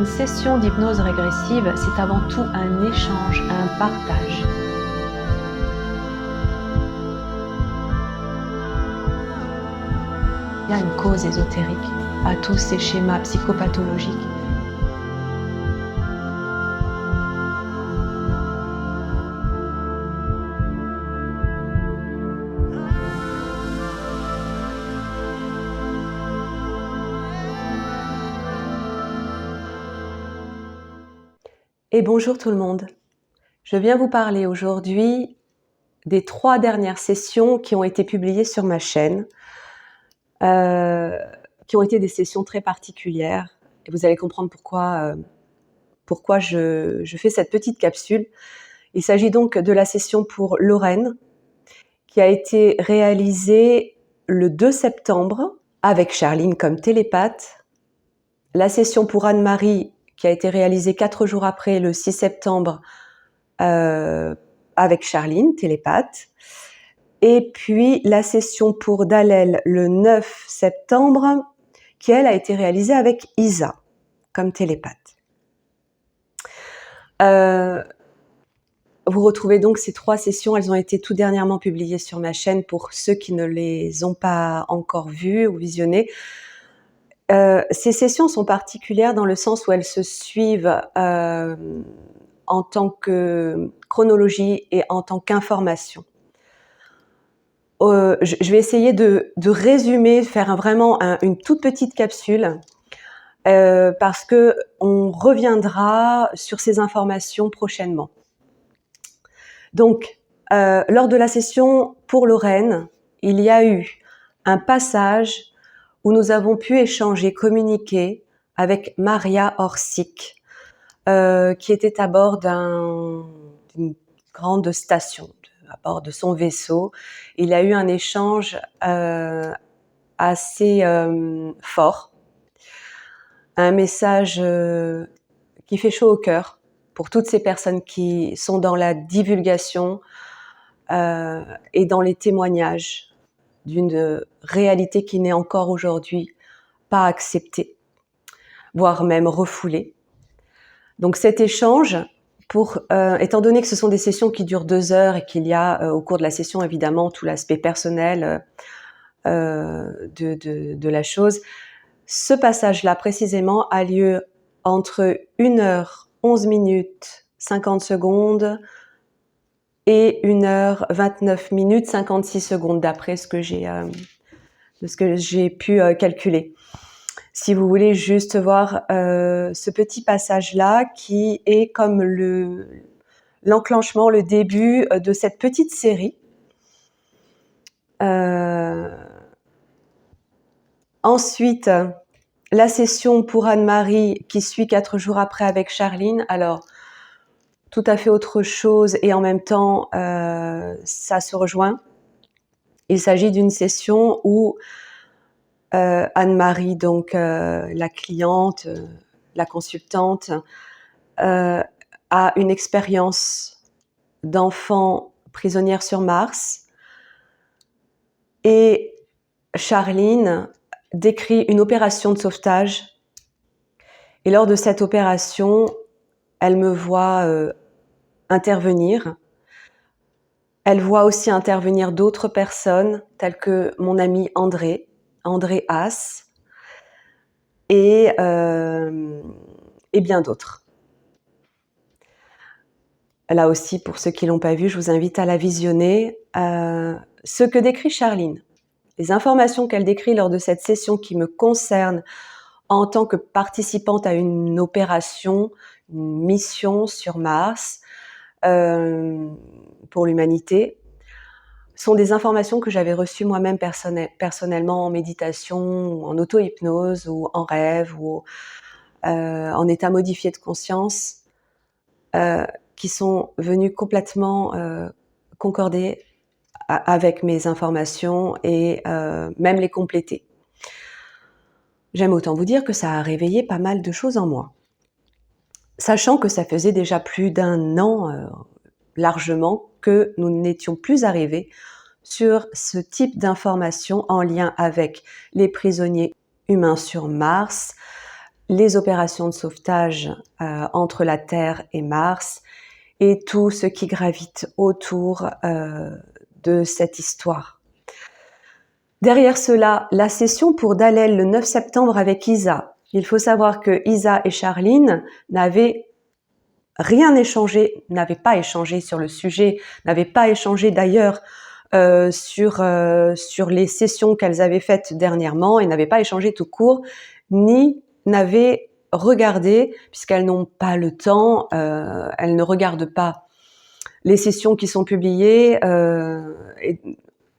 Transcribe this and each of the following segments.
Une session d'hypnose régressive, c'est avant tout un échange, un partage. Il y a une cause ésotérique à tous ces schémas psychopathologiques. Et bonjour tout le monde. Je viens vous parler aujourd'hui des 3 dernières sessions qui ont été publiées sur ma chaîne, qui ont été des sessions très particulières. Et vous allez comprendre pourquoi je fais cette petite capsule. Il s'agit donc de la session pour Lorraine, qui a été réalisée le 2 septembre avec Charline comme télépathe. La session pour Anne-Marie, qui a été réalisée 4 jours après, le 6 septembre, avec Charline, télépathe. Et puis la session pour Dalel, le 9 septembre, qui elle a été réalisée avec Isa, comme télépathe. Vous retrouvez donc ces 3 sessions, elles ont été tout dernièrement publiées sur ma chaîne pour ceux qui ne les ont pas encore vues ou visionnées. Ces sessions sont particulières dans le sens où elles se suivent en tant que chronologie et en tant qu'information. Je vais essayer de résumer, faire vraiment une toute petite capsule parce que on reviendra sur ces informations prochainement. Donc, lors de la session pour Lorraine, il y a eu un passage où nous avons pu échanger, communiquer avec Maria Orsic, qui était à bord d'une grande station, à bord de son vaisseau. Il y a eu un échange assez fort, un message qui fait chaud au cœur pour toutes ces personnes qui sont dans la divulgation et dans les témoignages d'une réalité qui n'est encore aujourd'hui pas acceptée, voire même refoulée. Donc cet échange, étant donné que ce sont des sessions qui durent 2 heures et qu'il y a au cours de la session évidemment tout l'aspect personnel de la chose, ce passage-là précisément a lieu entre 1h11 50 secondes et 1h29 56 secondes d'après ce que j'ai pu calculer. Si vous voulez juste voir ce petit passage-là qui est comme l'enclenchement, le début de cette petite série. Ensuite, la session pour Anne-Marie qui suit 4 jours après avec Charline. Alors, tout à fait autre chose et en même temps, ça se rejoint. Il s'agit d'une session où Anne-Marie, donc la cliente, la consultante, a une expérience d'enfant prisonnière sur Mars et Charline décrit une opération de sauvetage et lors de cette opération, elle me voit intervenir. Elle voit aussi intervenir d'autres personnes telles que mon ami André Haas et bien d'autres. Là aussi, pour ceux qui l'ont pas vu, je vous invite à la visionner. Ce que décrit Charline, les informations qu'elle décrit lors de cette session qui me concerne en tant que participante à une opération, une mission sur Mars pour l'humanité, sont des informations que j'avais reçues moi-même personnellement en méditation, ou en auto-hypnose, ou en rêve, ou en état modifié de conscience, qui sont venues complètement concorder avec mes informations et même les compléter. J'aime autant vous dire que ça a réveillé pas mal de choses en moi. Sachant que ça faisait déjà plus d'1 an, largement, que nous n'étions plus arrivés sur ce type d'informations en lien avec les prisonniers humains sur Mars, les opérations de sauvetage entre la Terre et Mars et tout ce qui gravite autour de cette histoire. Derrière cela, la session pour Dalel le 9 septembre avec Isa. Il faut savoir que Isa et Charline n'avaient rien échangé, n'avaient pas échangé sur le sujet, n'avaient pas échangé d'ailleurs sur les sessions qu'elles avaient faites dernièrement, et n'avaient pas échangé tout court, ni n'avaient regardé, puisqu'elles n'ont pas le temps, elles ne regardent pas les sessions qui sont publiées, et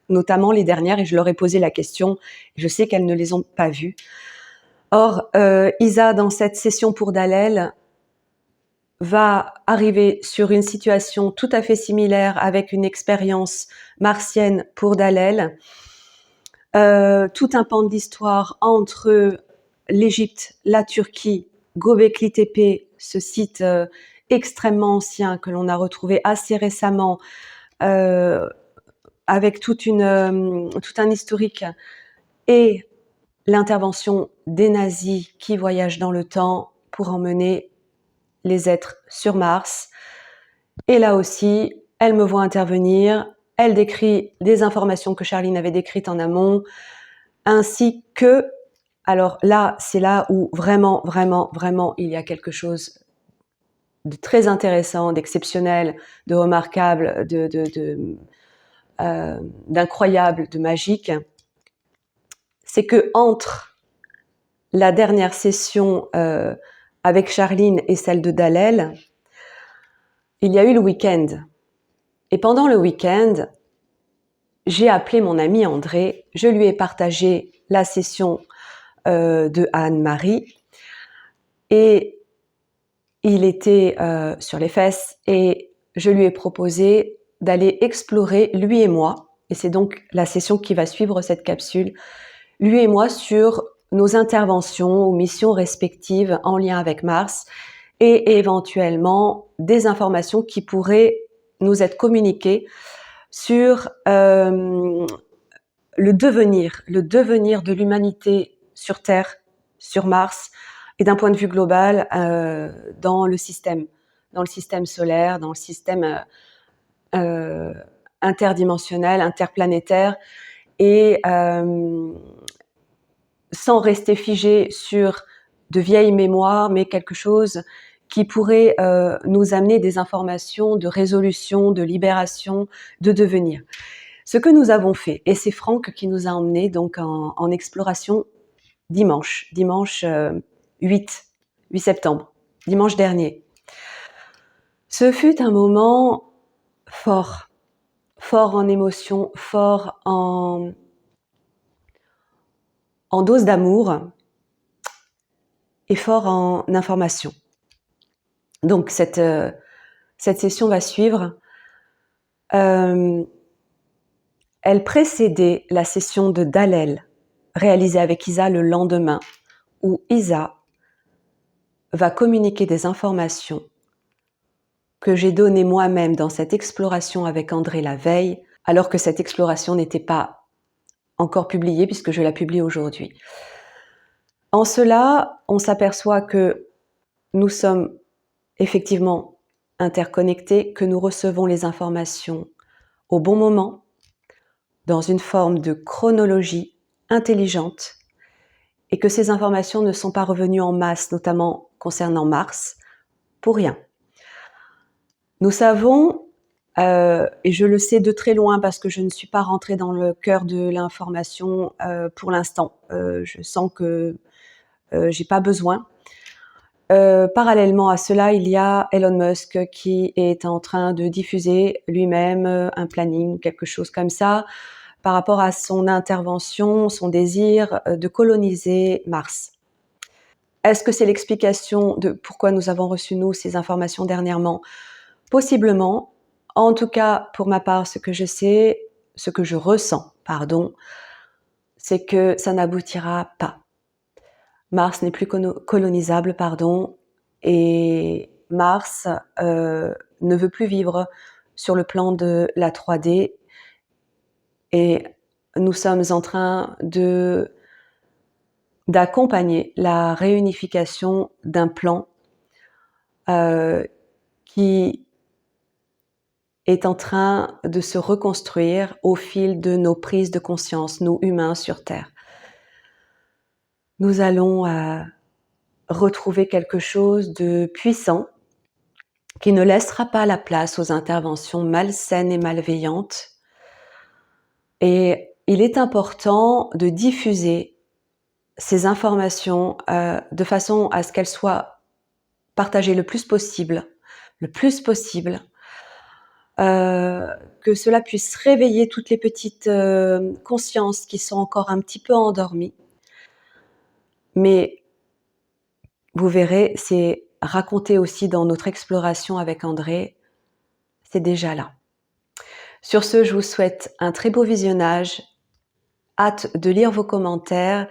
notamment les dernières, et je leur ai posé la question, je sais qu'elles ne les ont pas vues. Or, Isa, dans cette session pour Dalel, va arriver sur une situation tout à fait similaire avec une expérience martienne pour Dalel. Tout un pan de l'histoire entre l'Égypte, la Turquie, Göbekli Tepe, ce site extrêmement ancien que l'on a retrouvé assez récemment, avec tout un historique, et l'intervention des nazis qui voyagent dans le temps pour emmener les êtres sur Mars. Et là aussi, elle me voit intervenir, elle décrit des informations que Charline avait décrites en amont, ainsi que, alors là, c'est là où vraiment, vraiment, vraiment, il y a quelque chose de très intéressant, d'exceptionnel, de remarquable, d'incroyable, de magique. C'est que entre la dernière session avec Charline et celle de Dalel, il y a eu le week-end. Et pendant le week-end, j'ai appelé mon ami André, je lui ai partagé la session de Anne-Marie, et il était sur les fesses, et je lui ai proposé d'aller explorer, lui et moi, et c'est donc la session qui va suivre cette capsule, lui et moi, sur nos interventions ou missions respectives en lien avec Mars, et éventuellement des informations qui pourraient nous être communiquées sur le devenir de l'humanité sur Terre, sur Mars, et d'un point de vue global dans le système solaire, dans le système interdimensionnel, interplanétaire, et sans rester figé sur de vieilles mémoires, mais quelque chose qui pourrait nous amener des informations de résolution, de libération, de devenir. Ce que nous avons fait, et c'est Franck qui nous a emmenés donc en exploration dimanche 8 septembre, dimanche dernier. Ce fut un moment fort en émotion, fort en dose d'amour et fort en information. Donc cette session va suivre. Elle précédait la session de Dalel, réalisée avec Isa le lendemain, où Isa va communiquer des informations que j'ai données moi-même dans cette exploration avec André la veille, alors que cette exploration n'était pas encore publiée puisque je la publie aujourd'hui. En cela, on s'aperçoit que nous sommes effectivement interconnectés, que nous recevons les informations au bon moment, dans une forme de chronologie intelligente, et que ces informations ne sont pas revenues en masse, notamment concernant Mars, pour rien. Nous savons, et je le sais de très loin parce que je ne suis pas rentrée dans le cœur de l'information pour l'instant, je sens que j'ai pas besoin. Parallèlement à cela, il y a Elon Musk qui est en train de diffuser lui-même un planning, quelque chose comme ça, par rapport à son intervention, son désir de coloniser Mars. Est-ce que c'est l'explication de pourquoi nous avons reçu, nous, ces informations dernièrement ? Possiblement. En tout cas, pour ma part, ce que je ressens, c'est que ça n'aboutira pas. Mars n'est plus colonisable, et Mars ne veut plus vivre sur le plan de la 3D, et nous sommes en train de d'accompagner la réunification d'un plan qui est en train de se reconstruire au fil de nos prises de conscience, nous humains sur Terre. Nous allons retrouver quelque chose de puissant qui ne laissera pas la place aux interventions malsaines et malveillantes. Et il est important de diffuser ces informations de façon à ce qu'elles soient partagées le plus possible, que cela puisse réveiller toutes les petites consciences qui sont encore un petit peu endormies. Mais vous verrez, c'est raconté aussi dans notre exploration avec André, c'est déjà là. Sur ce, je vous souhaite un très beau visionnage, hâte de lire vos commentaires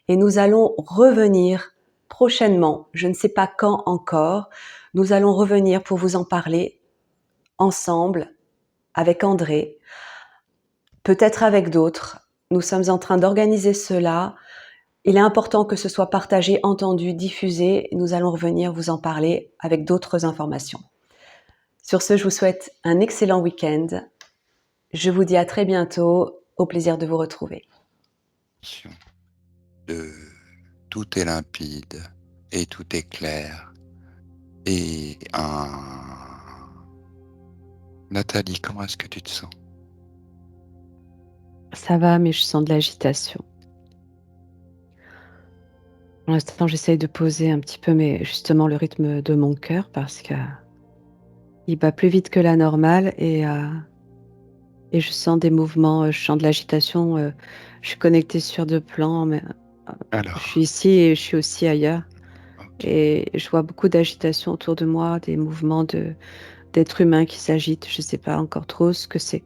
et nous allons revenir prochainement, je ne sais pas quand encore, nous allons revenir pour vous en parler ensemble avec André, peut-être avec d'autres. Nous sommes en train d'organiser cela. Il est important que ce soit partagé, entendu, diffusé. Nous allons revenir vous en parler avec d'autres informations. Sur ce, je vous souhaite un excellent week-end. Je vous dis à très bientôt. Au plaisir de vous retrouver. Tout est limpide et tout est clair. Et Nathalie, comment est-ce que tu te sens? Ça va, mais je sens de l'agitation. Pour l'instant, j'essaye de poser un petit peu justement le rythme de mon cœur parce que il bat plus vite que la normale et je sens des mouvements, je sens de l'agitation. Je suis connectée sur 2 plans, mais je suis ici et je suis aussi ailleurs. Okay. Et je vois beaucoup d'agitation autour de moi, des mouvements d'êtres humains qui s'agitent. Je ne sais pas encore trop ce que c'est.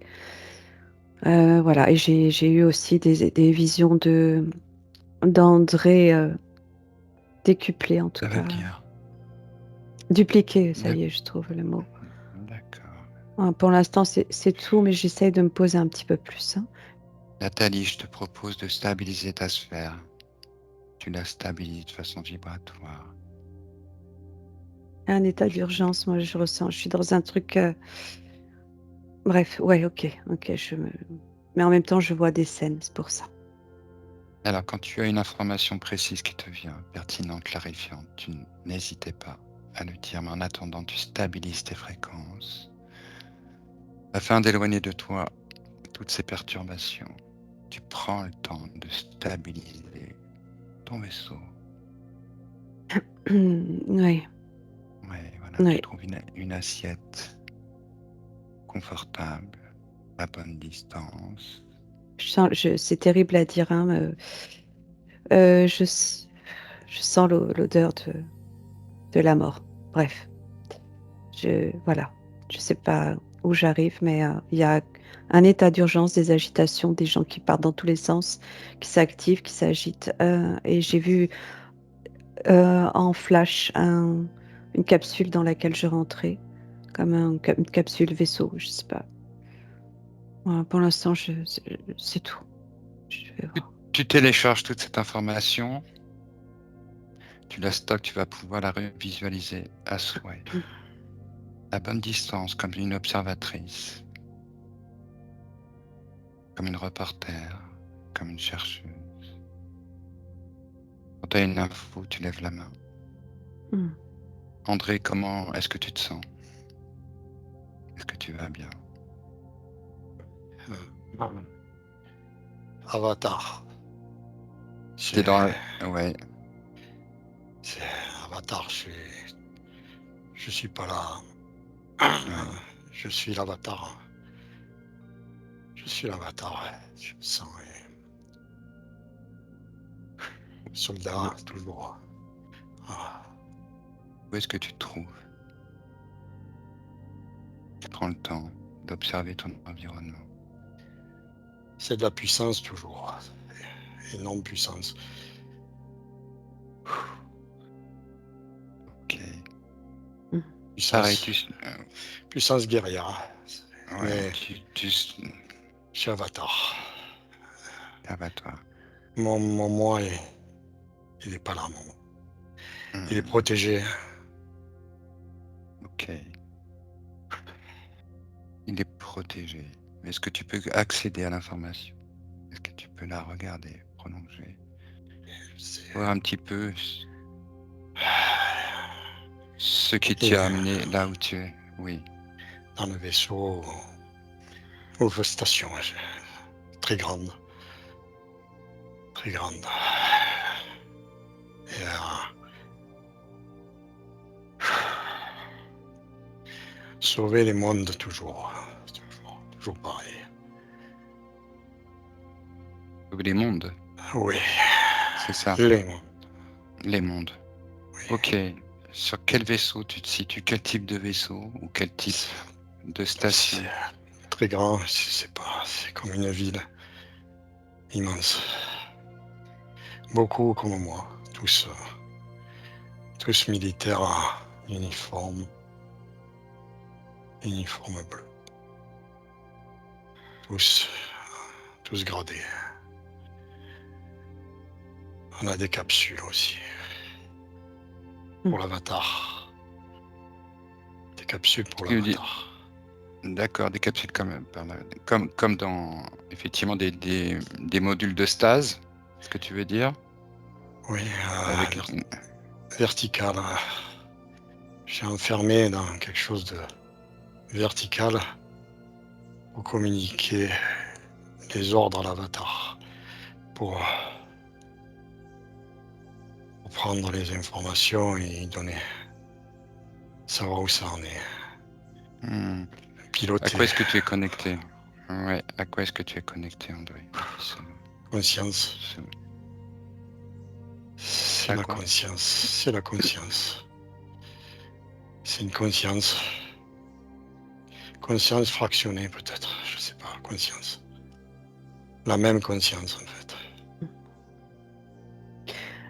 Voilà, et j'ai eu aussi des visions d'André décuplé en tout Ça cas. veut dire? Dupliqué, ça y est, je trouve le mot. D'accord. Pour l'instant, c'est tout, mais j'essaye de me poser un petit peu plus. Nathalie, je te propose de stabiliser ta sphère. Tu la stabilises de façon vibratoire. Un état d'urgence, moi je ressens. Je suis dans un truc. Bref, ouais, ok. Mais en même temps, je vois des scènes, c'est pour ça. Alors, quand tu as une information précise qui te vient, pertinente, clarifiante, tu n'hésites pas à le dire, mais en attendant, tu stabilises tes fréquences afin d'éloigner de toi toutes ces perturbations. Tu prends le temps de stabiliser ton vaisseau. Oui. Ouais, voilà, Oui. tu trouves une assiette confortable, à bonne distance. C'est terrible à dire, hein, je sens l'odeur de la mort. Bref, voilà. Je sais pas où j'arrive, mais il y a un état d'urgence, des agitations, des gens qui partent dans tous les sens, qui s'activent, qui s'agitent. Et j'ai vu en flash une capsule dans laquelle je rentrais, comme une capsule vaisseau, je sais pas. Voilà, pour l'instant, c'est tout. Je vais voir. Tu télécharges toute cette information, tu la stockes, tu vas pouvoir la visualiser à souhait, à bonne distance, comme une observatrice, comme une reporter, comme une chercheuse. Quand tu as une info, tu lèves la main. Hmm. André, comment est-ce que tu te sens? Est-ce que tu vas bien? Avatar. T'es dans... Ouais. C'est Avatar, je suis pas là. Ouais. Je suis l'avatar. Je suis l'avatar, ouais. Je me sens soldat, toujours. Ah. Où est-ce que tu te trouves? Tu prends le temps d'observer ton environnement. C'est de la puissance, toujours. Énorme puissance. Ok. Puissance, puissance guerrière. Ouais, Mais je suis avatar. Avatar. Mon moi est Il n'est pas là, mon. Il est Hmm, protégé. ok. Il est protégé. Est-ce que tu peux accéder à l'information? Est-ce que tu peux la regarder, prolonger, C'est- voir un petit peu ce qui Il t'y a est amené là où tu es? Oui. dans le vaisseau, aux station, très grande, très grande. Et sauver les mondes toujours, toujours pareil. Les mondes, Oui, c'est ça. les mondes, Les mondes. oui. Ok. Sur quel vaisseau tu te situes? Quel type de vaisseau ou quel type de station? C'est très grand, c'est pas, c'est comme une ville immense. Beaucoup comme moi, tous militaires uniforme bleu, tous, tous gradés. On a des capsules aussi pour l'avatar, des capsules pour Tu veux dire- l'avatar. D'accord, des capsules comme dans effectivement des modules de stase, ce que tu veux dire? Oui, Avec vertical. J'ai enfermé dans quelque chose de vertical pour communiquer les ordres à l'avatar, pour prendre les informations et donner, savoir où ça en est, Hmm. À piloter, quoi est-ce que tu es connecté? Ouais, à quoi est-ce que tu es connecté, André? conscience. Ce- C'est À la quoi? conscience, c'est la conscience. C'est une conscience fractionnée peut-être, je sais pas, conscience. La même conscience en fait.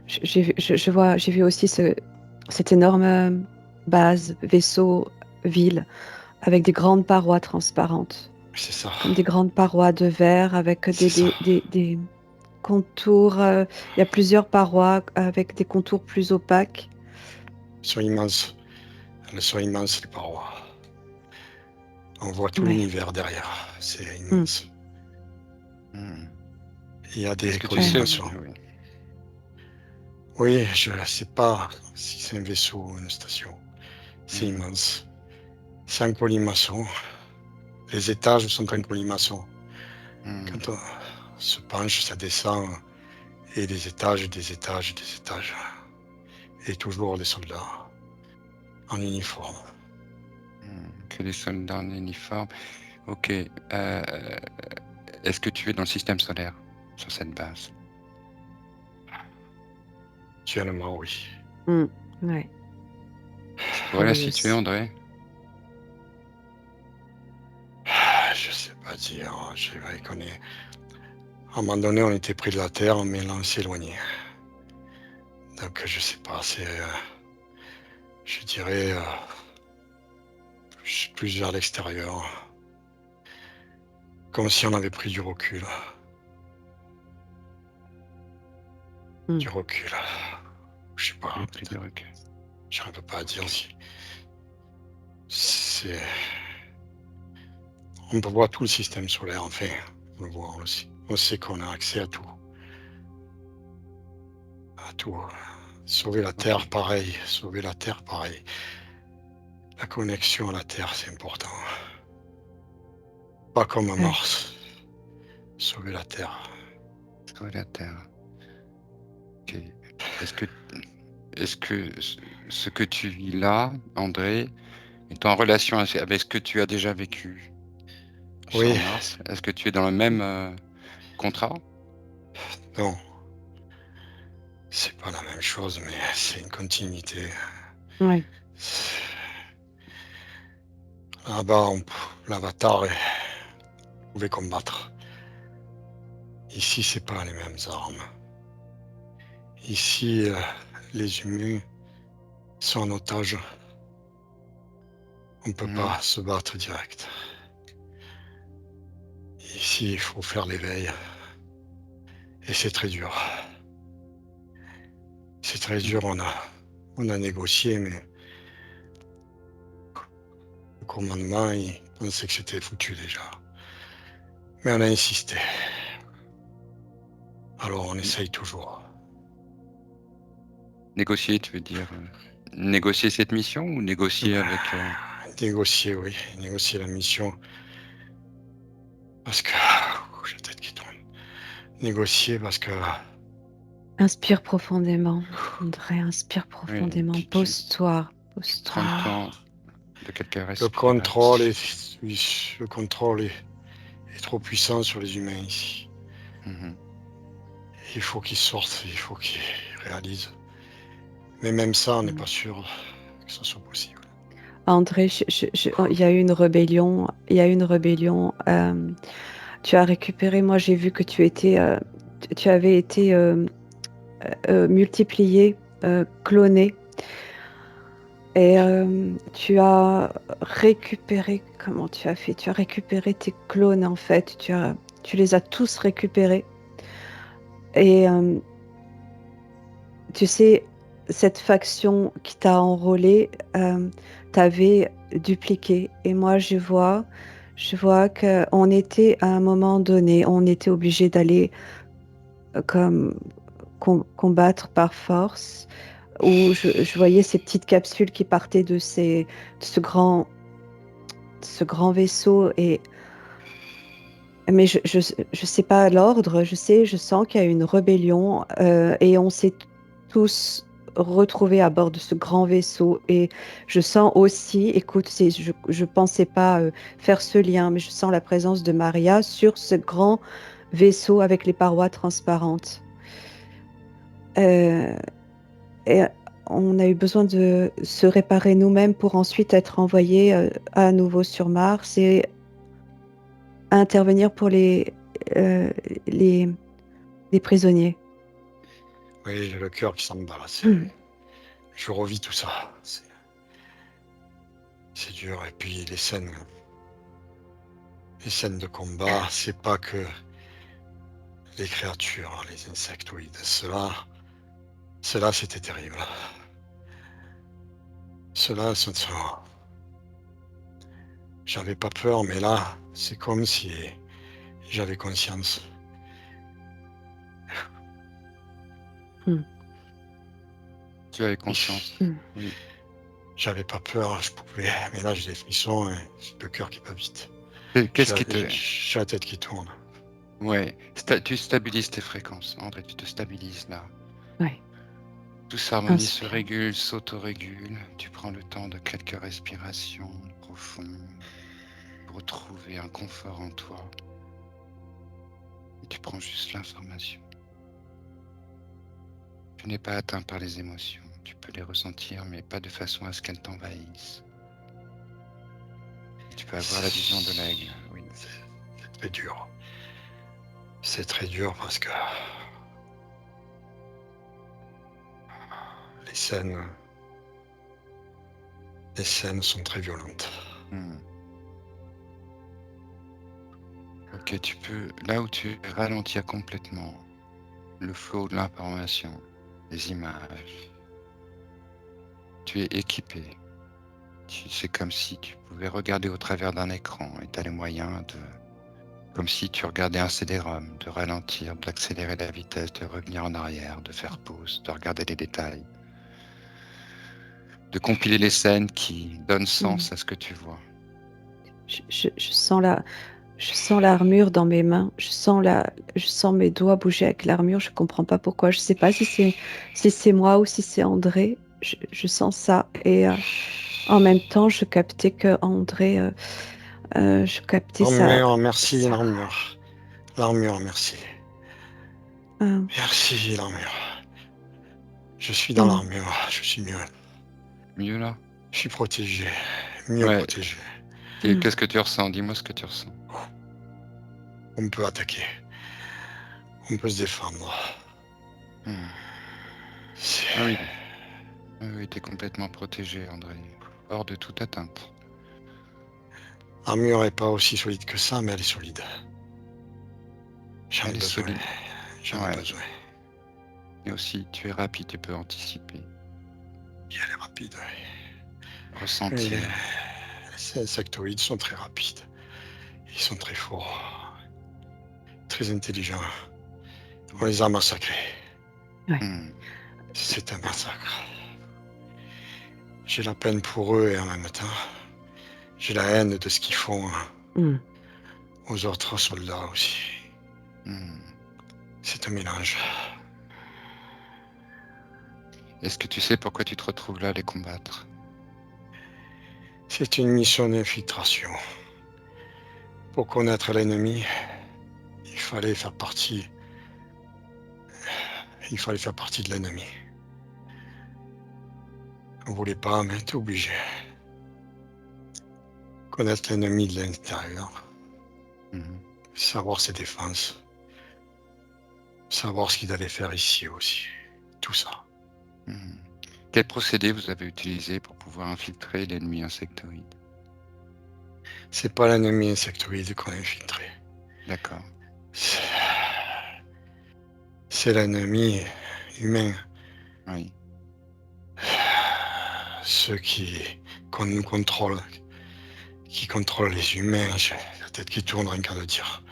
J'ai vu aussi cette énorme base, vaisseau, ville, avec des grandes parois transparentes, C'est ça, comme des grandes parois de verre avec c'est ça. des contours. Il y a plusieurs parois avec des contours plus opaques. Elles sont immenses, elles sont immenses les parois. On voit tout Ouais. l'univers derrière, c'est Mm. immense. Hmm. Il y a des Est-ce que tu sais? collimations. Oui. Oui, je ne sais pas si c'est un vaisseau ou une station. C'est Hmm. immense. C'est un colimaçon. Les étages sont un colimaçon. Hmm. Quand on se penche, ça descend. Et des étages, des étages, des étages. Et toujours des soldats en uniforme. Que des soldats en uniforme. Ok. Est-ce que tu es dans le système solaire sur cette base? Actuellement, oui. Mm. Ouais. Tu pourrais la situer, Curious. André? Je sais pas dire. Je connais. À un moment donné, on était près de la Terre, mais là, on s'est éloigné. Donc, je sais pas. C'est, je dirais, plus vers l'extérieur. Comme si on avait pris du recul. Mm. Du recul. Je sais pas. J'ai pris du recul. J'arrive pas à dire si. C'est. On peut voir tout le système solaire, enfin. On le voit aussi. On sait qu'on a accès à tout. À tout. Sauver la Terre, Ok. pareil. Sauver la Terre, pareil. La connexion à la Terre, c'est important. Pas comme à Ouais. Mars. Sauver la Terre. Sur la Terre. Ok. Est-ce que, est-ce que ce que tu vis là, André, est en relation avec ce que tu as déjà vécu sur Oui, Mars? Est-ce que tu es dans le même contrat? non. C'est pas la même chose, mais c'est une continuité. Ouais. Là-bas, l'avatar pouvait combattre. Ici, c'est pas les mêmes armes. Ici, les humains sont en otage. On ne peut Mhm. pas se battre direct. Ici, il faut faire l'éveil. Et c'est très dur. C'est très dur, on a négocié, mais le commandement, il pensait que c'était foutu déjà. Mais on a insisté. Alors on essaye toujours. Négocier, tu veux dire négocier cette mission ou négocier avec Négocier, oui, négocier la mission. Parce que j'ai la tête qui tourne. Négocier parce que Inspire profondément, André, inspire oui, profondément. Pose-toi, prends le pose-toi. temps de quelques le respirations. contrôle est trop puissant sur les humains ici. Mhm. Il faut qu'ils sortent, il faut qu'ils réalisent. Mais même ça, on n'est pas sûr que ça soit possible. André, il y a eu une rébellion. Il y a eu une rébellion. Tu as récupéré. Moi, j'ai vu que tu avais été multiplié, cloné, et tu as récupéré. Comment tu as fait? Tu as récupéré tes clones en fait. Tu les as tous récupérés. Et tu sais, cette faction qui t'a enrôlé, t'avait dupliqué. Et moi, je vois qu'on était à un moment donné, on était obligé d'aller comme combattre par force, où je voyais ces petites capsules qui partaient de ce grand vaisseau. Mais je sais pas l'ordre, je sens qu'il y a une rébellion, et on s'est tous retrouvés à bord de ce grand vaisseau. Et je sens aussi, écoute, je pensais pas faire ce lien, mais je sens la présence de Maria sur ce grand vaisseau avec les parois transparentes. Euh, et on a eu besoin de se réparer nous-mêmes pour ensuite être envoyés à nouveau sur Mars et intervenir pour euh, les, les prisonniers. Oui, j'ai le cœur qui s'emballe. Je revis tout ça. C'est dur. Et puis les scènes de combat, c'est pas que les créatures, les insectoïdes. Cela, c'était terrible. Cela, j'avais pas peur, mais là, c'est comme si j'avais conscience. Tu avais conscience. Oui. J'avais pas peur, je pouvais. Mais là, j'ai des frissons, et j'ai le cœur qui bat vite. Qu'est-ce qui te... J'ai la tête qui tourne. Ouais, tu stabilises tes fréquences, André, tu te stabilises là. Ouais. Tout s'harmonise, se Inspire. régule, s'autorégule. Tu prends le temps de quelques respirations profondes pour retrouver un confort en toi. Et tu prends juste l'information. Tu n'es pas atteint par les émotions. Tu peux les ressentir, mais pas de façon à ce qu'elles t'envahissent. Tu peux avoir la vision de l'aigle. Oui. C'est très dur. C'est très dur parce que les scènes sont très violentes. Ok, tu peux, là où tu ralentis complètement le flot de l'information, les images, tu es équipé. C'est comme si tu pouvais regarder au travers d'un écran et tu as les moyens de, comme si tu regardais un CD-ROM, de ralentir, d'accélérer la vitesse, de revenir en arrière, de faire pause, de regarder les détails, de compiler les scènes qui donnent sens à ce que tu vois. Je sens l'armure dans mes mains. Je sens mes doigts bouger avec l'armure. Je comprends pas pourquoi. Je sais pas si c'est moi ou si c'est André. Je sens ça. Et en même temps, je captais que André, je captais ça. L'armure, merci, l'armure. L'armure, merci. Euh, Merci, l'armure. Je suis dans l'armure, je suis mieux. Mieux là? Je suis protégé, mieux Ouais. protégé. Qu'est-ce que tu ressens? Dis-moi ce que tu ressens. On peut attaquer. On peut se défendre. Ah oui. Oui, tu es complètement protégé, André. Hors de toute atteinte. L'armure n'est pas aussi solide que ça, mais elle est solide. J'en ai Elle est besoin. solide. J'en ai Ouais. besoin. Et aussi, tu es rapide, tu peux anticiper, Elle est rapide. Oui. ressentir. Ces insectoïdes sont très rapides. Ils sont très forts, très intelligents. On les a massacrés. Hmm. C'est un massacre. J'ai la peine pour eux et en même temps, j'ai la haine de ce qu'ils font Mm. aux autres soldats aussi. Hmm. C'est un mélange. Est-ce que tu sais pourquoi tu te retrouves là à les combattre? C'est une mission d'infiltration. Pour connaître l'ennemi, il fallait faire partie. Il fallait faire partie de l'ennemi. On voulait pas, mais t'es obligé. Connaître l'ennemi de l'intérieur, Mhm. savoir ses défenses, savoir ce qu'il allait faire ici aussi. Tout ça. Hmm. Quel procédé vous avez utilisé pour pouvoir infiltrer l'ennemi insectoïde? C'est pas l'ennemi insectoïde qu'on a infiltré. D'accord. C'est c'est l'ennemi humain. Oui. Ceux qu'on nous contrôle, qui contrôlent les humains. J'ai la tête qui tourne rien qu'à le dire.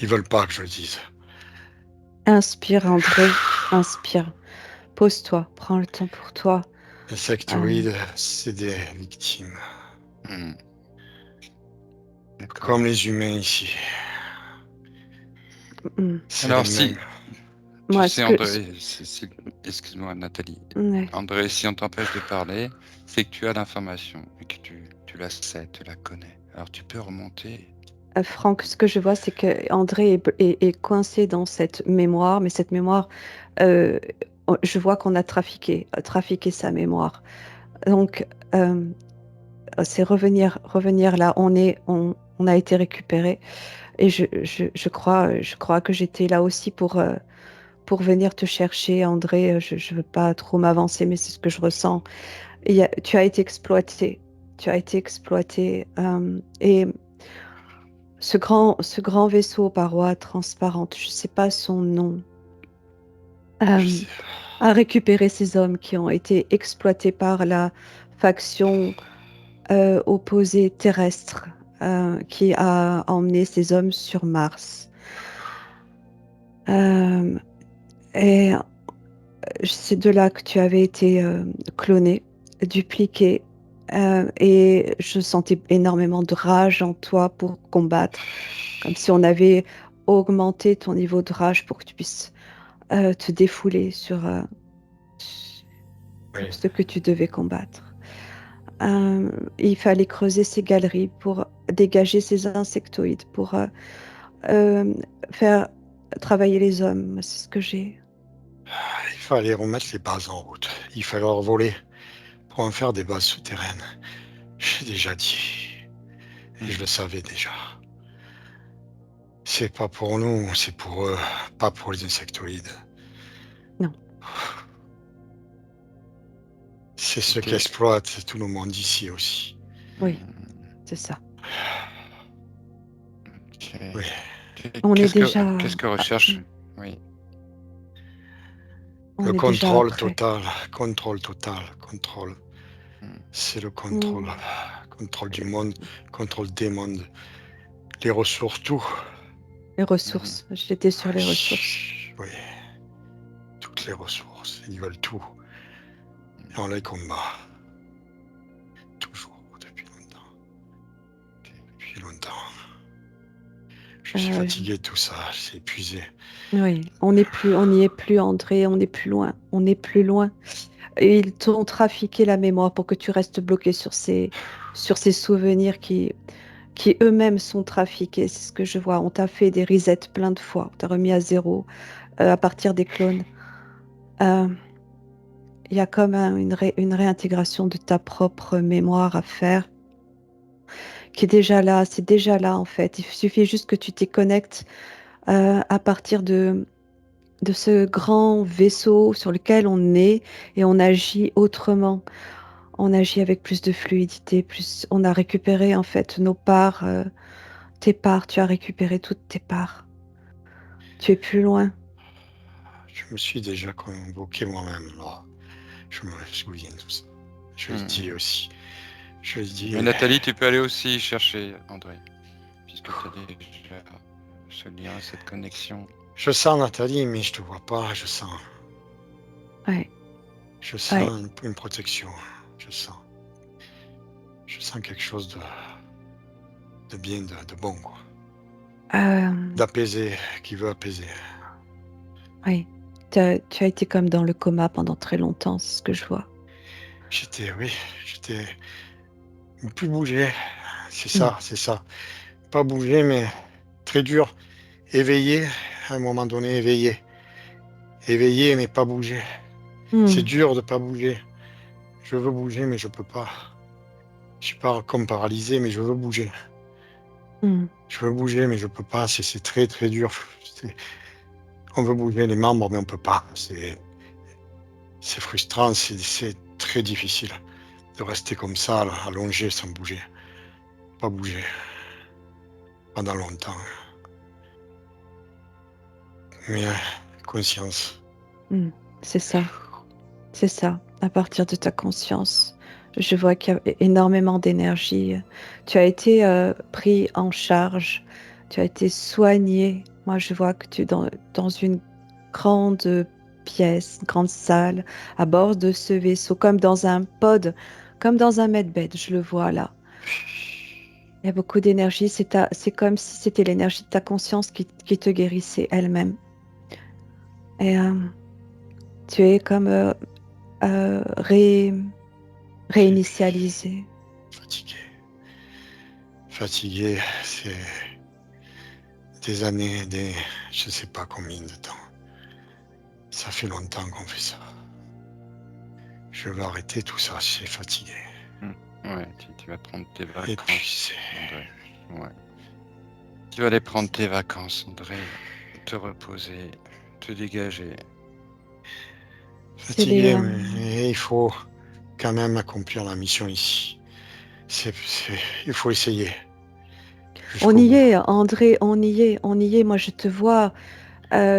Ils veulent pas que je le dise. Inspire, André. Inspire. Pose-toi. Prends le temps pour toi. Insectoïdes, c'est des victimes. Hmm. D'accord. Comme les humains ici. Mm. C'est les Alors si, mêmes. tu Moi, sais André, excuse-moi Nathalie, ouais. André, si on t'empêche de parler, c'est que tu as l'information et que tu la sais, tu la connais. Alors tu peux remonter. Franck, ce que je vois, c'est que André est coincé dans cette mémoire, mais cette mémoire, euh, je vois qu'on a trafiqué sa mémoire. Donc, c'est revenir là. On a été récupéré. Et je crois que j'étais là aussi pour venir te chercher, André. Je ne veux pas trop m'avancer, mais c'est ce que je ressens. Tu as été exploité. Tu as été exploité. Et ce grand vaisseau aux parois transparentes, je ne sais pas son nom, Je euh, sais. a récupéré ces hommes qui ont été exploités par la faction opposée terrestre qui a emmené ces hommes sur Mars. Euh, et c'est de là que tu avais été cloné, dupliqué. Et je sentais énormément de rage en toi pour combattre, comme si on avait augmenté ton niveau de rage pour que tu puisses te défouler Oui. sur ce que tu devais combattre. Il fallait creuser ces galeries pour dégager ces insectoïdes, pour euh, faire travailler les hommes. C'est ce que j'ai. Il fallait remettre les bases en route. Il fallait voler pour en faire des bases souterraines. J'ai déjà dit. Et je le savais déjà. C'est pas pour nous, c'est pour eux, pas pour les insectoïdes. Non. C'est ceux qui Ok. exploitent tout le monde ici aussi. Oui, c'est ça. Ok. Oui. On est Qu'est-ce que ah, recherche? Oui. Le on est déjà contrôle après. total, contrôle total, contrôle. Hmm. C'est le contrôle. Mm. Contrôle du monde, contrôle des mondes. Les ressources, tout. Les Mhm. ressources. J'étais sur les ressources. Oui. Toutes les ressources. Ils veulent tout. Et on les combat. Toujours, depuis longtemps. Depuis longtemps. Je suis Euh, fatigué de tout ça. Je suis épuisé. oui, on n'y est plus, André. On est plus loin. On est plus loin. Et ils t'ont trafiqué la mémoire pour que tu restes bloqué sur ces souvenirs qui eux-mêmes sont trafiqués. C'est ce que je vois. On t'a fait des resets plein de fois. On t'a remis à zéro à partir des clones. Euh, Il y a comme une réintégration de ta propre mémoire à faire, qui est déjà là. C'est déjà là, en fait. Il suffit juste que tu t'y connectes à partir de ce grand vaisseau sur lequel on est et on agit autrement. On agit avec plus de fluidité, plus on a récupéré en fait nos parts, tes parts, tu as récupéré toutes tes parts. Tu es plus loin. Je me suis déjà convoqué moi-même, là. Je me souviens de tout ça. Je le dis aussi. Je le dis. Mais Nathalie, tu peux aller aussi chercher André, puisque tu as déjà ce lien, cette connexion. Je sens Nathalie, mais je te vois pas. Je sens. Ouais. Je sens une protection. Je sens. Je sens quelque chose de bien, de bon, quoi. D'apaiser, qui veut apaiser. Oui. Tu as été comme dans le coma pendant très longtemps, c'est ce que je vois. J'étais plus bougé. C'est ça, c'est ça. Pas bouger, mais très dur. Éveillé, à un moment donné, éveillé. Éveillé, mais pas bouger. C'est dur de pas bouger. Je veux bouger, mais je peux pas. Je suis pas comme paralysé, mais je veux bouger. Je veux bouger, mais je peux pas. C'est très, très dur. On veut bouger les membres, mais on peut pas. C'est frustrant, c'est très difficile de rester comme ça, là, allongé, sans bouger. Pas bouger. Pendant longtemps. Mais conscience. C'est ça. C'est ça. À partir de ta conscience, je vois qu'il y a énormément d'énergie. Tu as été pris en charge. Tu as été soigné. Moi, je vois que tu es dans une grande pièce, une grande salle, à bord de ce vaisseau, comme dans un pod, comme dans un medbed. Je le vois là. Il y a beaucoup d'énergie. C'est comme si c'était l'énergie de ta conscience qui te guérissait elle-même. Et tu es comme réinitialisé. Fatigué, c'est des années, je sais pas combien de temps. Ça fait longtemps qu'on fait ça. Je veux arrêter tout ça, c'est fatigué. Ouais, tu vas prendre tes vacances. Et puis André. Ouais. Tu vas aller prendre tes vacances, André. Te reposer, te dégager. Fatigué, mais il faut quand même accomplir la mission ici. Il faut essayer. On y est, André, on y est. Moi, je te vois.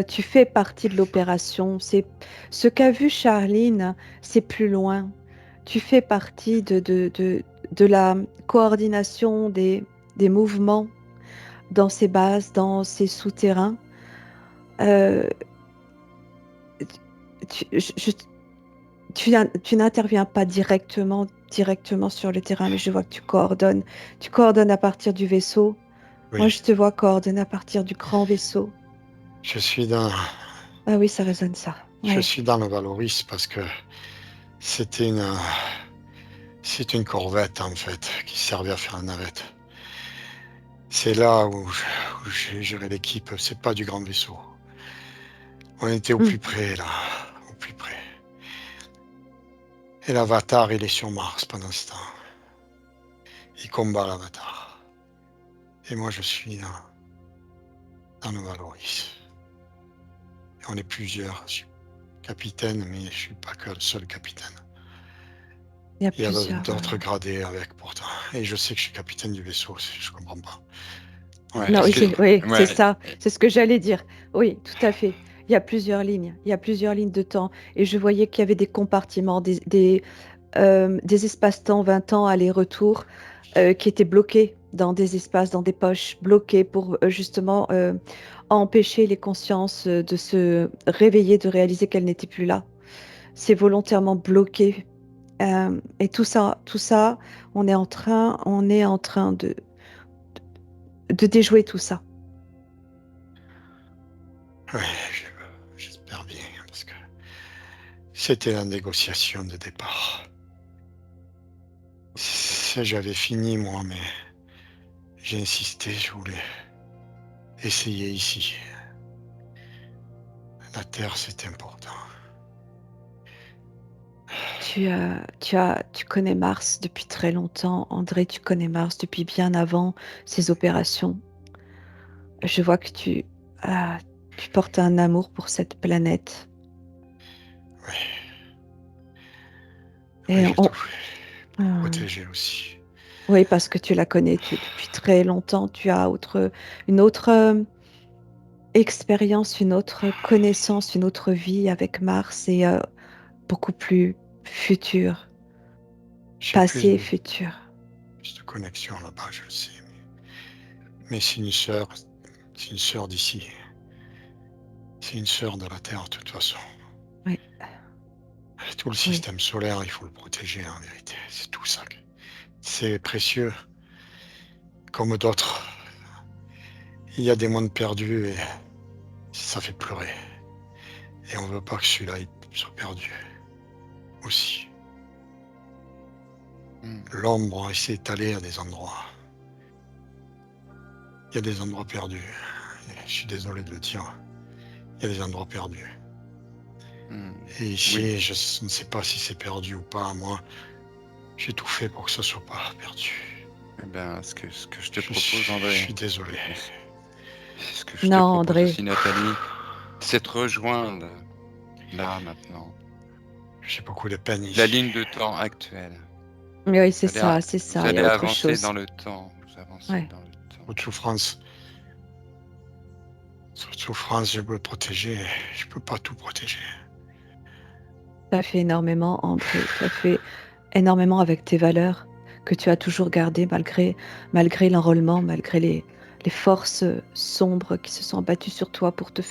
Tu fais partie de l'opération. C'est ce qu'a vu Charline, c'est plus loin. Tu fais partie de la coordination des mouvements dans ces bases, dans ces souterrains. Tu n'interviens pas directement sur le terrain, mais je vois que tu coordonnes. Tu coordonnes à partir du vaisseau. Oui. Moi, je te vois coordonner à partir du grand vaisseau. Je suis dans... Ah oui, ça résonne ça. Je suis dans le Valoris parce que c'est une corvette en fait qui servait à faire la navette. C'est là où j'ai géré l'équipe. C'est pas du grand vaisseau. On était au plus près là, au plus près. Et l'Avatar, il est sur Mars pendant ce temps. Il combat l'Avatar. Et moi, je suis dans le Valoris. Et on est plusieurs. Je suis capitaine, mais je suis pas que le seul capitaine. Il y a d'autres gradés avec pourtant. Et je sais que je suis capitaine du vaisseau. Je comprends pas. Ouais, non, oui, c'est ça. C'est ce que j'allais dire. Oui, tout à fait. Il y a plusieurs lignes. Il y a plusieurs lignes de temps. Et je voyais qu'il y avait des compartiments, des espaces-temps, 20 ans aller-retour, qui étaient bloqués dans des espaces, dans des poches, bloqués pour justement empêcher les consciences de se réveiller, de réaliser qu'elles n'étaient plus là. C'est volontairement bloqué. Et tout ça, on est en train de déjouer tout ça. Oui, j'espère bien, parce que c'était la négociation de départ. J'avais fini, moi, mais j'ai insisté, je voulais essayer ici. La Terre, c'est important. Tu connais Mars depuis très longtemps. André, tu connais Mars depuis bien avant ces opérations. Je vois que tu portes un amour pour cette planète. Oui. Et je te voulais protéger aussi. Oui, parce que tu la connais depuis très longtemps. Tu as une autre expérience, une autre connaissance, une autre vie avec Mars et beaucoup plus future, J'ai passé et futur. plus de connexion là-bas, je le sais. Mais c'est une sœur d'ici. C'est une sœur de la Terre, de toute façon. Oui, Tout le oui. système solaire, il faut le protéger, en vérité. C'est tout ça. C'est précieux, comme d'autres. Il y a des mondes perdus et ça fait pleurer. Et on veut pas que celui-là il soit perdu aussi. Hmm. L'ombre s'est étalée à des endroits. Il y a des endroits perdus. Je suis désolé de le dire. Il y a des endroits perdus. Hmm. Et ici, Oui. je ne sais pas si c'est perdu ou pas. Moi, j'ai tout fait pour que ça soit pas perdu. Eh ben, ce que je te Je propose, André, suis désolé. ce que je Non, te propose André. aussi, Nathalie, c'est de rejoindre, là, maintenant, J'ai beaucoup de peine la ici. ligne de temps actuelle. Oui, c'est Vous allez, ça, vous il y allez a autre avancer chose. dans le temps. Vous avancez Ouais. dans le temps. Beaucoup de souffrance. Cette souffrance, je veux protéger. Je peux pas tout protéger. Tu as fait énormément, André. Tu as fait énormément avec tes valeurs que tu as toujours gardées malgré l'enrôlement, malgré les forces sombres qui se sont abattues sur toi pour te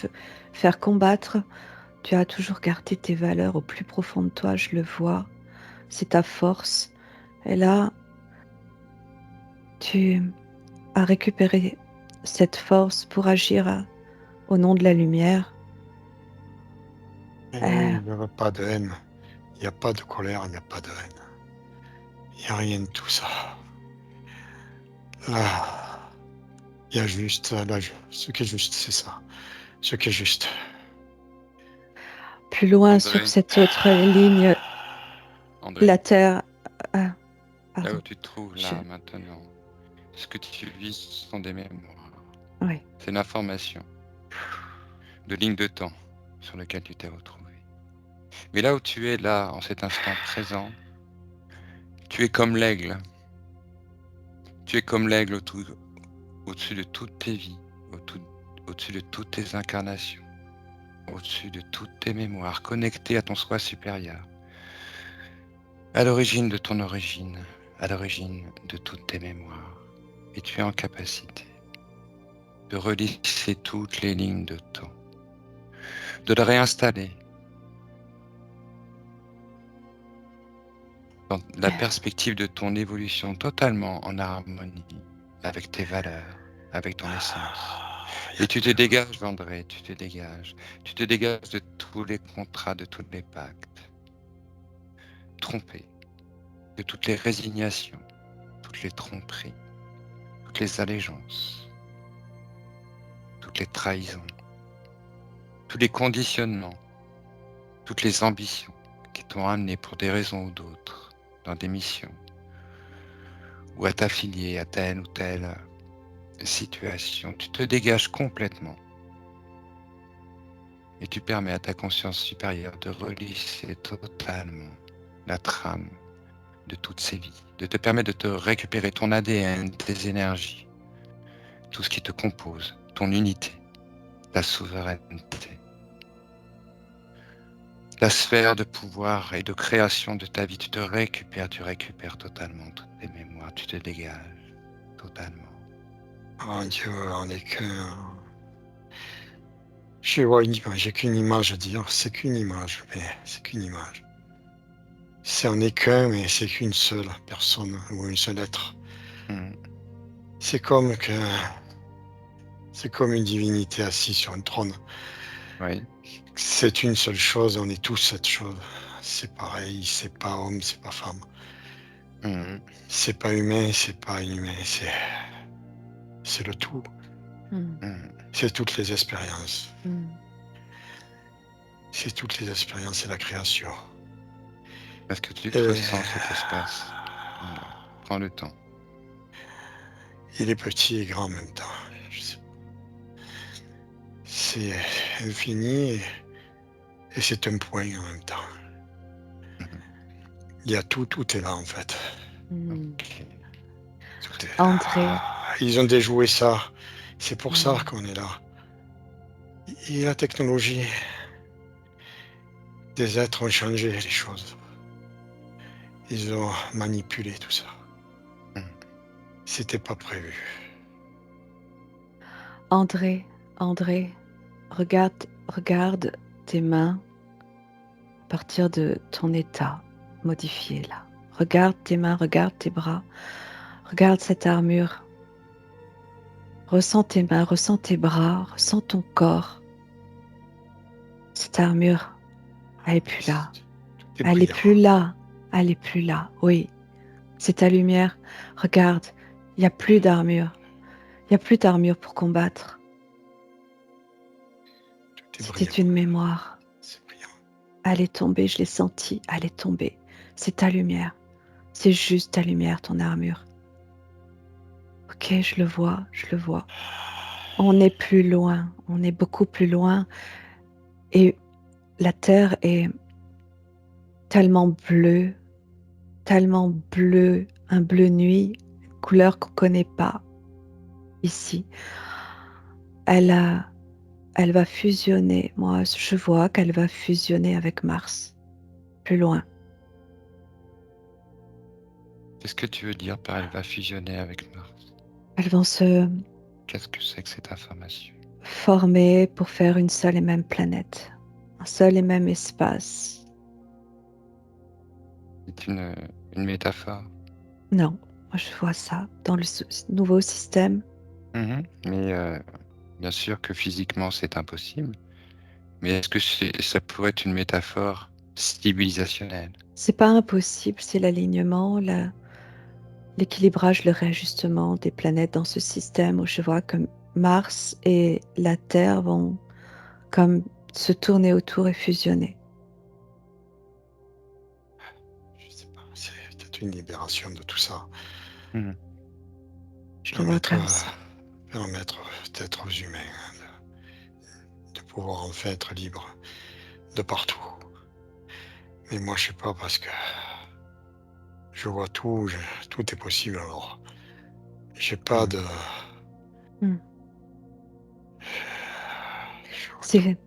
faire combattre. Tu as toujours gardé tes valeurs au plus profond de toi, je le vois. C'est ta force. Et là, tu as récupéré cette force pour agir au nom de la lumière. Et Euh, il n'y a pas de haine. Il n'y a pas de colère, il n'y a pas de haine. Il n'y a rien de tout ça. Là, il y a juste, là, ce qui est juste, c'est ça. Ce qui est juste. Plus loin sur André, cette autre ligne, André, la Terre... ah, là pardon. où tu te trouves, Je... là, maintenant, ce que tu vis, ce sont des mémoires. Oui. C'est une information de ligne de temps sur laquelle tu t'es retrouvé. Mais là où tu es, là, en cet instant présent, tu es comme l'aigle. Tu es comme l'aigle au-dessus de toutes tes vies, au-dessus de toutes tes incarnations, au-dessus de toutes tes mémoires, connecté à ton soi supérieur, à l'origine de ton origine, à l'origine de toutes tes mémoires. Et tu es en capacité de relisser toutes les lignes de temps, de le réinstaller dans la perspective de ton évolution totalement en harmonie avec tes valeurs, avec ton essence. Et tu te dégages, André, tu te dégages. Tu te dégages de tous les contrats, de tous les pactes. Trompés, de toutes les résignations, toutes les tromperies, toutes les allégeances, toutes les trahisons, tous les conditionnements, toutes les ambitions qui t'ont amené pour des raisons ou d'autres dans des missions ou à t'affilier à telle ou telle situation. Tu te dégages complètement et tu permets à ta conscience supérieure de relisser totalement la trame de toutes ces vies, de te permettre de te récupérer ton ADN, tes énergies, tout ce qui te compose, ton unité, ta souveraineté, la sphère de pouvoir et de création de ta vie. Tu récupères totalement toutes tes mémoires, tu te dégages totalement. Oh Dieu, on est que. Je vois une image, j'ai qu'une image à dire, c'est qu'une image, mais c'est qu'une image. On n'est qu'un, mais c'est qu'une seule personne ou un seul être. Mhm. C'est comme une divinité assise sur un trône. Oui. C'est une seule chose, on est tous cette chose. C'est pareil, c'est pas homme, c'est pas femme. Mhm. C'est pas humain, c'est pas inhumain, c'est le tout. Mm. Mhm. C'est toutes les expériences. Mm. C'est toutes les expériences et la création. Est-ce que tu te Et ressens cet espace? Voilà. Prends le temps. il est petit et grand en même temps. C'est infini et c'est un point en même temps. Mhm. Il y a tout est là en fait. Mm. Ok. Tout est André, Ils ont déjoué ça. C'est pour ça mm. qu'on est là. Et la technologie, des êtres ont changé les choses. Ils ont manipulé tout ça. Mmh. C'était pas prévu. André, André, regarde tes mains à partir de ton état modifié là. Regarde tes mains, regarde tes bras, regarde cette armure. Ressens tes mains, ressens tes bras, ressens ton corps. Cette armure, elle est plus là. Tout est Elle est brillant. plus là. Elle est plus là. Oui, c'est ta lumière. Regarde, il n'y a plus d'armure. Il n'y a plus d'armure pour combattre. Tout est C'était brillant. une mémoire. C'est brillant. Elle est tombée, je l'ai sentie. Elle est tombée. C'est ta lumière. C'est juste ta lumière, ton armure. Ok, je le vois, je le vois. On est plus loin. On est beaucoup plus loin. Et la terre est tellement bleue, un bleu nuit, une couleur qu'on ne connaît pas ici. Elle a, elle va fusionner. Moi, je vois qu'elle va fusionner avec Mars, plus loin. Qu'est-ce que tu veux dire par elle va fusionner avec Mars? Elles vont se Qu'est-ce que c'est que cette information? former pour faire une seule et même planète, un seul et même espace. C'est une métaphore. Non, moi je vois ça dans le nouveau système. Mmh. Mais bien sûr que physiquement, c'est impossible. Mais est-ce que ça pourrait être une métaphore civilisationnelle? C'est pas impossible, c'est l'alignement, l'équilibrage, le réajustement des planètes dans ce système où je vois que Mars et la Terre vont comme se tourner autour et fusionner. Je sais pas. C'est peut-être une libération de tout ça. Mmh. Je le vois Permettre, comme ça. permettre peut-être aux humains de pouvoir enfin être libres de partout. Mais moi, je sais pas parce que je vois tout, tout est possible alors. J'ai pas Mmh. de. Hmm. Je vois tout.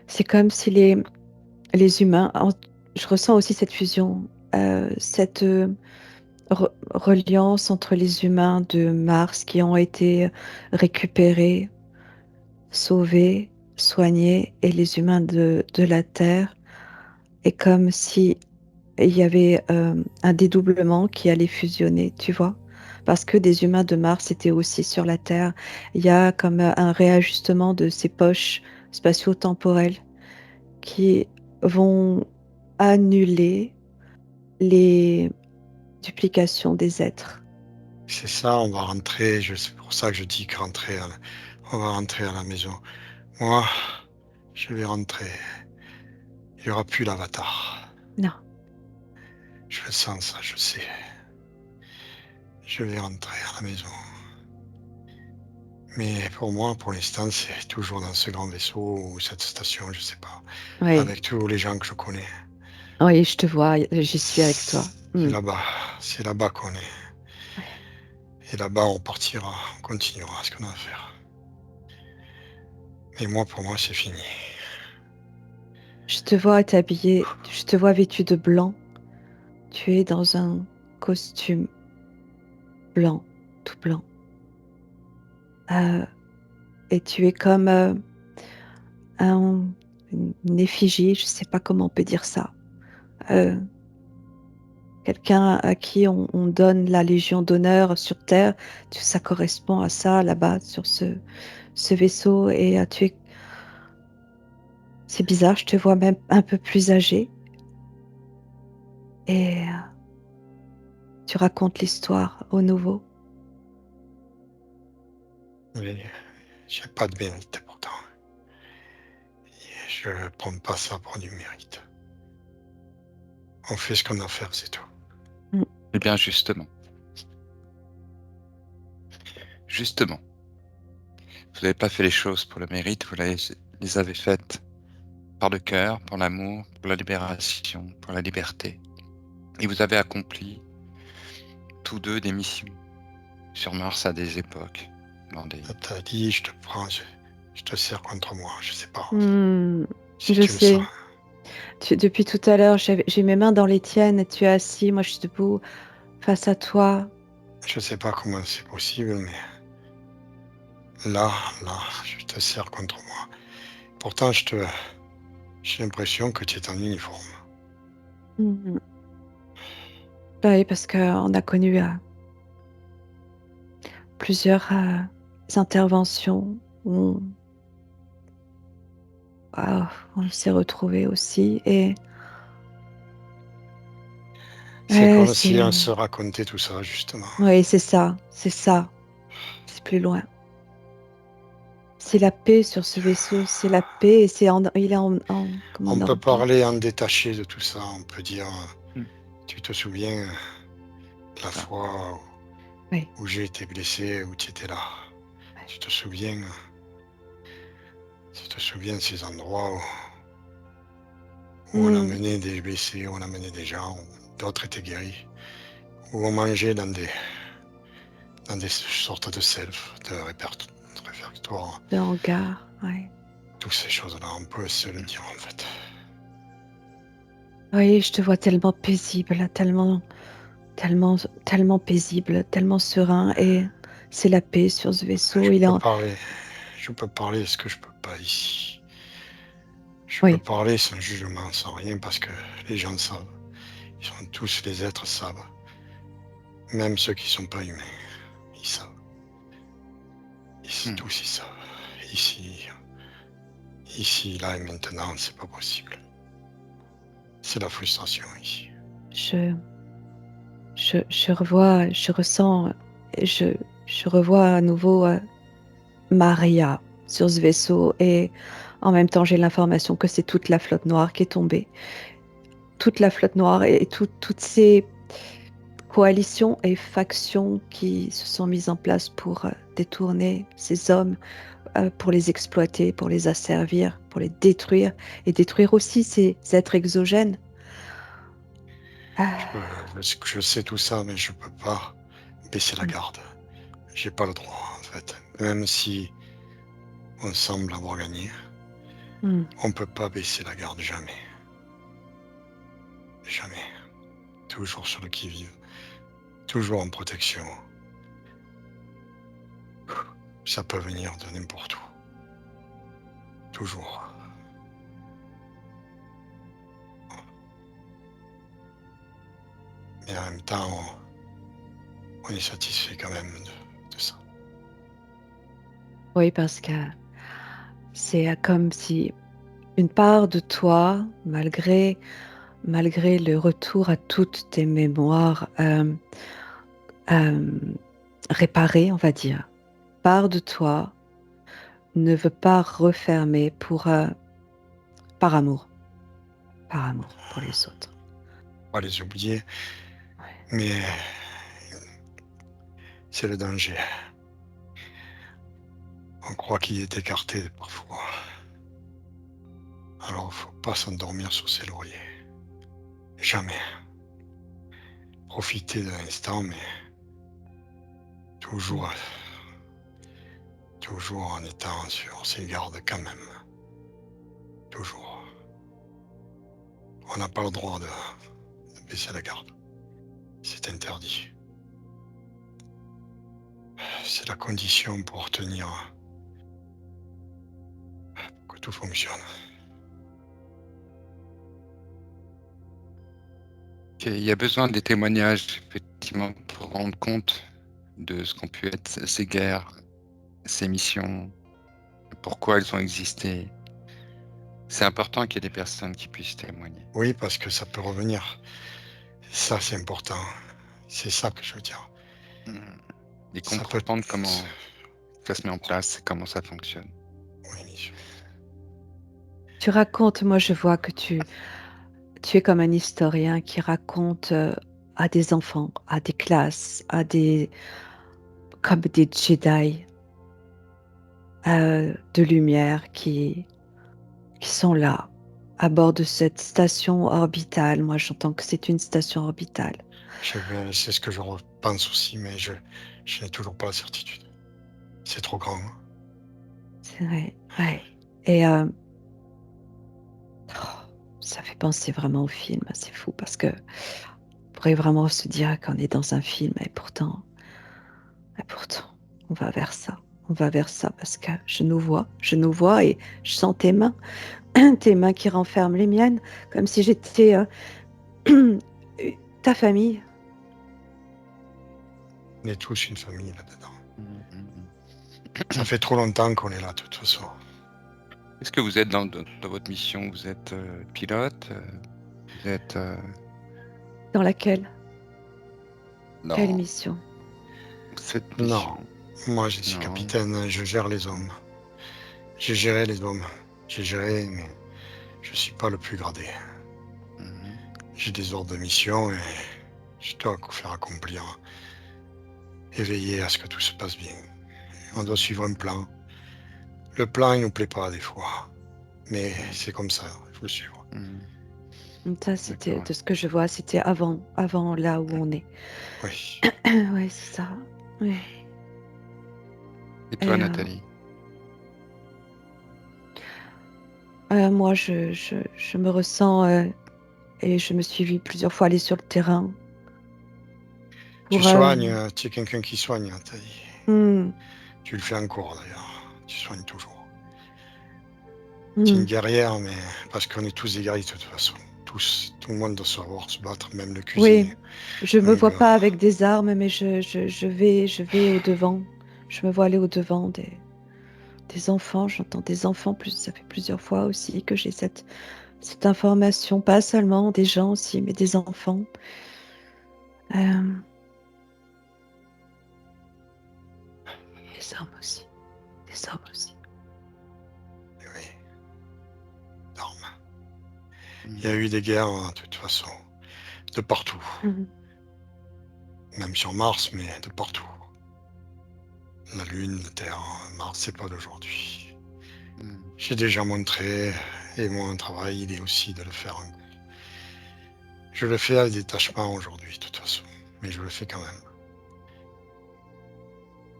C'est comme si les humains, je ressens aussi cette fusion, cette reliance entre les humains de Mars qui ont été récupérés, sauvés, soignés, et les humains de la Terre. Et comme si il y avait un dédoublement qui allait fusionner, tu vois? Parce que des humains de Mars étaient aussi sur la Terre. Il y a comme un réajustement de ces poches spatio-temporelles qui vont annuler les duplications des êtres. C'est ça, on va rentrer. C'est pour ça que je dis que on va rentrer à la maison. Moi, je vais rentrer. Il n'y aura plus l'avatar. Non, Je le sens, ça, je sais. Je vais rentrer à la maison. Mais pour moi, pour l'instant, c'est toujours dans ce grand vaisseau ou cette station, je sais pas, oui, avec tous les gens que je connais. oui, je te vois, j'y suis avec toi. C'est Mm. là-bas, c'est là-bas qu'on est. Et là-bas, on partira, on continuera ce qu'on a à faire. Mais moi, pour moi, c'est fini. Je te vois être habillé, je te vois vêtu de blanc. Tu es dans un costume blanc, tout blanc. Euh, et tu es comme un- une effigie, je ne sais pas comment on peut dire ça. Euh, Quelqu'un à qui on donne la Légion d'honneur sur Terre, ça correspond à ça là-bas sur ce vaisseau. Et c'est bizarre, je te vois même un peu plus âgé. Et tu racontes l'histoire au nouveau. Mais j'ai pas de mérite pourtant. Et je prends pas ça pour du mérite. On fait ce qu'on a à faire, c'est tout. Mm. Eh bien justement, vous n'avez pas fait les choses pour le mérite, les avez faites par le cœur, pour l'amour, pour la libération, pour la liberté. Et vous avez accompli tous 2 des missions sur Mars à des époques, dans des T'as dit, je te prends. Je te sers contre moi, je sais pas Hmm, si je tu le sens. sais. Depuis tout à l'heure, j'ai mes mains dans les tiennes et tu es assis. Moi, je suis debout face à toi. Je sais pas comment c'est possible, mais là, là, je te sers contre moi. Pourtant, j'ai l'impression que tu es en uniforme. Hmm. Bah oui, parce qu'on a connu plusieurs interventions où on s'est retrouvés aussi. Et C'est ouais, comme si on se racontait tout ça, justement. oui, c'est ça, c'est ça. C'est plus loin. C'est la paix sur ce vaisseau, c'est la paix et il est comme On en peut orbite. parler en détaché de tout ça, on peut dire, Mm. tu te souviens la Ça. fois Oui, où j'ai été blessé, où tu étais là. ouais. Tu te souviens de ces endroits où on a Hmm. mené des blessés, où on a mené des gens, où d'autres étaient guéris, où on mangeait dans des sortes de self, de réfectoires, Le hangar, ouais. toutes ces choses-là, on peut se le dire en fait. Oui, je te vois tellement paisible, tellement paisible, tellement serein. Et c'est la paix sur ce vaisseau. Je peux parler, je peux parler ce que je peux pas ici. Je peux Oui, parler sans jugement, sans rien, parce que les gens savent. Ils sont tous, les êtres savent. Même ceux qui sont pas humains, ils savent. Mm. Tous, ils savent. Ici, ici, là et maintenant, c'est pas possible. C'est la frustration ici. je, je ressens, je, je revois à nouveau Maria sur ce vaisseau et en même temps j'ai l'information que c'est toute la flotte noire qui est tombée. Toute la flotte noire et toutes ces coalitions et factions qui se sont mises en place pour détourner ces hommes, pour les exploiter, pour les asservir, pour les détruire et détruire aussi ces êtres exogènes. Je, Ah, peux- je sais tout ça, mais je peux pas baisser la mm, garde. J'ai pas le droit, en fait. Même si on semble avoir gagné, mm. on peut pas baisser la garde, jamais. Jamais. Toujours sur le qui-vive. Toujours en protection. Ça peut venir de n'importe où. Toujours. Mais en même temps, on est satisfait quand même de ça. Oui, parce que c'est comme si une part de toi, malgré le retour à toutes tes mémoires euh, réparées, on va dire, part de toi ne veut pas refermer par amour pour les autres. Pas les oublier, Ouais. mais c'est le danger. On croit qu'il est écarté parfois. Alors, faut pas s'endormir sur ses lauriers. Jamais. Profiter de l'instant, mais Mm. toujours, toujours en étant sur ses gardes quand même. Toujours. On n'a pas le droit de baisser la garde. C'est interdit. C'est la condition pour tenir, pour que tout fonctionne. Ok, il y a besoin des témoignages, effectivement, pour rendre compte de ce qu'ont pu être ces guerres, ces missions, pourquoi elles ont existé. C'est important qu'il y ait des personnes qui puissent témoigner. Oui, parce que ça peut revenir. Ça, c'est important. C'est ça que je veux dire. Mm. Et Ça peut... comprendre comment ça se met en place et comment ça fonctionne. Oui, bien sûr. Tu racontes, moi je vois que tu es comme un historien qui raconte à des enfants, à des classes, comme des Jedi de lumière qui sont là, à bord de cette station orbitale. Moi, j'entends que c'est une station orbitale. C'est ce que je pense aussi, mais je n'ai toujours pas la certitude. C'est trop grand. C'est vrai, ouais. Et ça fait penser vraiment au film. C'est fou parce que on pourrait vraiment se dire qu'on est dans un film et pourtant, on va vers ça. On va vers ça parce que je nous vois et je sens tes mains qui renferment les miennes, comme si j'étais ta famille. On est tous une famille là-dedans. Mhm. Ça fait trop longtemps qu'on est là, de toute façon. Est-ce que vous êtes dans votre mission, vous êtes pilote, vous êtes Dans laquelle? Quelle dans mission? cette Non, mission? moi je suis Non. capitaine, je gère les hommes. J'ai géré les hommes. J'ai géré, mais je suis pas le plus gradé. Mhm. J'ai des ordres de mission et je dois faire accomplir et veiller à ce que tout se passe bien. On doit suivre un plan. Le plan, il nous plaît pas des fois, mais c'est comme ça, il faut le suivre. Mhm. Ça, c'était D'accord. de ce que je vois, c'était avant là où on est. Oui. Ouais, c'est ça. Ouais. Et Et toi, Nathalie? moi, je me ressens et je me suis vue plusieurs fois aller sur le terrain Tu pour. soignes, tu es quelqu'un qui soigne, t'as dit. Hmm, Tu le fais encore d'ailleurs. Tu soignes toujours. Tu es une hmm. guerrière, mais parce qu'on est tous des guerriers de toute façon. Tous, tout le monde doit savoir se battre, même le Oui, cuisinier. je me Donc, vois pas avec des armes, mais je vais au devant. Je me vois aller au devant des enfants. J'entends des enfants. Ça fait plusieurs fois aussi que j'ai cette information, pas seulement des gens aussi, mais des enfants. Euh, des hommes aussi. Des hommes aussi. oui, norme. Il y a Mhm. eu des guerres, hein, de toute façon, de partout. Mhm. Même sur Mars, mais de partout. La Lune, la Terre, Mars, c'est pas d'aujourd'hui. Mhm. J'ai déjà montré, et mon travail, il est aussi de le faire. Je le fais à détachement aujourd'hui, de toute façon, mais je le fais quand même.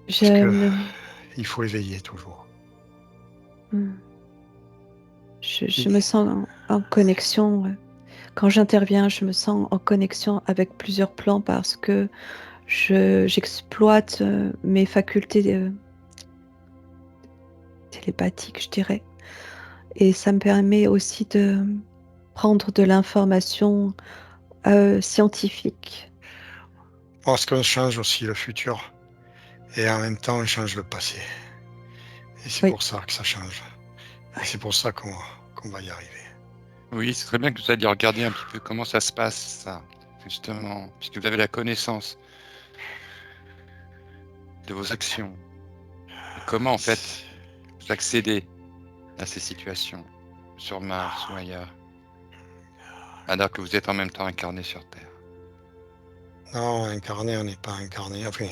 Parce Je que me, il faut éveiller toujours. hmm. Je Et me sens en connexion. Quand j'interviens, je me sens en connexion avec plusieurs plans parce que j'exploite mes facultés télépathiques, je dirais. Et ça me permet aussi de prendre de l'information scientifique. parce qu'on change aussi le futur, et en même temps, on change le passé. Et c'est Oui, pour ça que ça change. Et c'est oui, pour ça qu'on va y arriver. Oui, c'est très bien que vous alliez regarder un petit peu comment ça se passe, ça, justement, puisque vous avez la connaissance de vos actions et comment, en fait, vous accédez à ces situations sur Mars ou ailleurs, alors que vous êtes en même temps incarné sur Terre. Non, incarné, on n'est pas incarné. Enfin,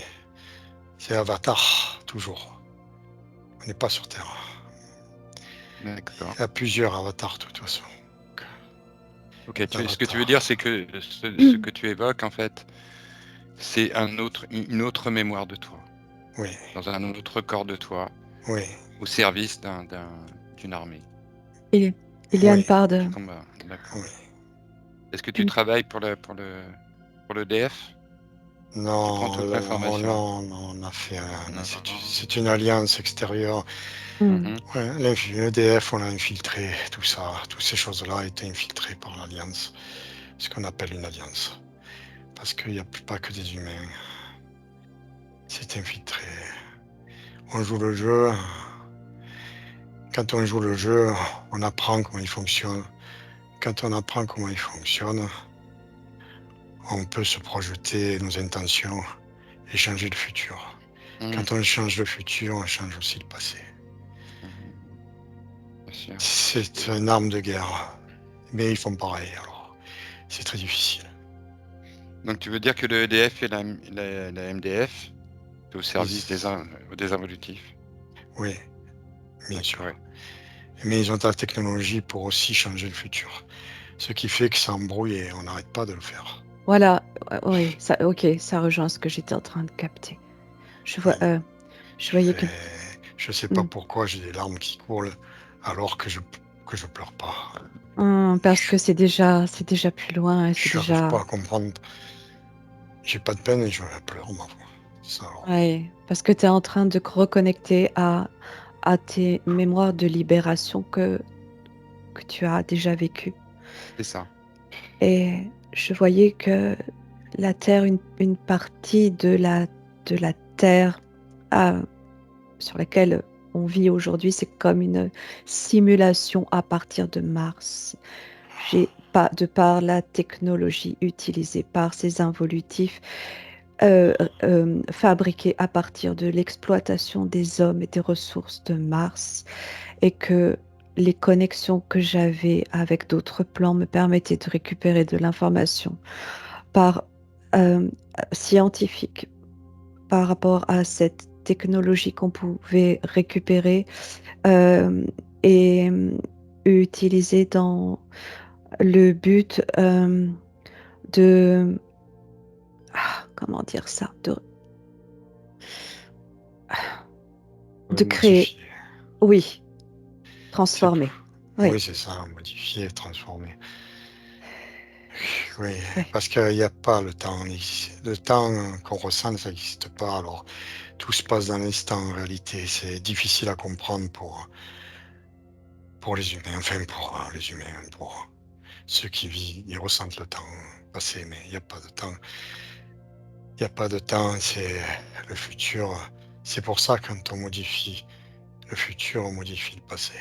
c'est Avatar, toujours. On n'est pas sur Terre. D'accord. Il y a plusieurs avatars, de toute façon. Ok, ce que tu veux L'avatar. dire, c'est que ce que tu évoques, en fait, c'est une autre mémoire de toi, Oui, dans un autre corps de toi, oui, au service d'une armée, il, il y a une oui, part du de... combat. D'accord. oui. Est-ce que tu une- travailles pour le DF? Tu prends Non, toute oh l'information? non, non, on a fait Non. c'est une alliance extérieure. Hmm. Mhm. Ouais, l'EDF, on a infiltré tout ça, toutes ces choses-là étaient infiltrées par l'alliance, ce qu'on appelle une alliance. Parce qu'il n'y a pas que des humains, c'est infiltré. On joue le jeu, quand on joue le jeu, on apprend comment il fonctionne. Quand on apprend comment il fonctionne, on peut se projeter nos intentions et changer le futur. Mhm. Quand on change le futur, on change aussi le passé. Mhm. Bien sûr. C'est une arme de guerre, mais ils font pareil, alors c'est très difficile. Donc tu veux dire que le EDF et la MDF, c'est au service Ils- des involutifs? Oui, bien sûr. D'accord. Mais ils ont la technologie pour aussi changer le futur. Ce qui fait que ça embrouille et on n'arrête pas de le faire. Voilà, oui, ça, ok, ça rejoint ce que j'étais en train de capter. Je Oui. vois, je voyais que... Je sais pas Mmh. pourquoi j'ai des larmes qui coulent alors que je pleure pas. Parce que c'est déjà plus loin et c'est Je n'arrive déjà pas à comprendre. J'ai pas de peine et je pleure, ma foi. Ça, alors. ouais, parce que tu es en train de reconnecter à tes mémoires de libération que tu as déjà vécues. C'est ça. Et je voyais que la Terre, une partie de la Terre euh, sur laquelle on vit aujourd'hui, c'est comme une simulation à partir de Mars. Pas de par la technologie utilisée par ces involutifs fabriqués à partir de l'exploitation des hommes et des ressources de Mars, et que les connexions que j'avais avec d'autres plans me permettaient de récupérer de l'information par euh, scientifique par rapport à cette technologie qu'on pouvait récupérer euh, et utiliser dans le but de comment dire ça, de créer, Modifier. oui, C'est transformer, oui, Oui, c'est ça, modifier, transformer. Oui, oui, parce qu'il n'y a pas le temps. Le temps qu'on ressent, ça n'existe pas. Alors, tout se passe dans l'instant en réalité. C'est difficile à comprendre pour les humains. Enfin, pour les humains, pour ceux qui vivent, ils ressentent le temps passé, mais il n'y a pas de temps. Il n'y a pas de temps, c'est le futur. C'est pour ça, quand on modifie le futur, on modifie le passé.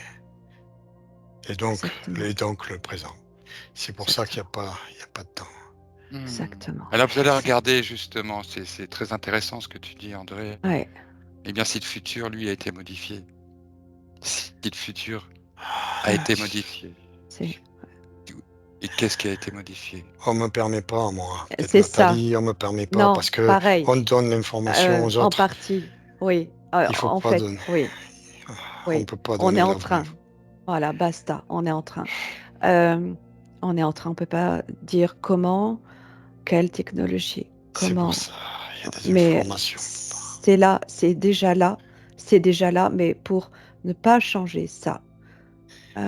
Et donc, exactement, le présent. C'est pour ça exactement, il y a pas de temps. exactement, Alors vous allez exact, regarder justement, c'est très intéressant ce que tu dis, André. ouais, Eh bien, si le futur, lui, a été modifié, si le futur a ah, été modifié, c'est et qu'est-ce qui a été modifié? On me permet pas, moi. Peut-être c'est ça, Nathalie, on me permet pas non, parce que pareil, on donne l'information aux en autres. partie, oui, Il faut en pas fait, donner. oui, On oui, peut pas on est donner en la vraie train, info. voilà, basta, on est en train. Euh, on est en train, on peut pas dire comment, quelle technologie, C'est pour comment, ça. Il y a des mais informations. c'est là, c'est déjà là, mais pour ne pas changer ça,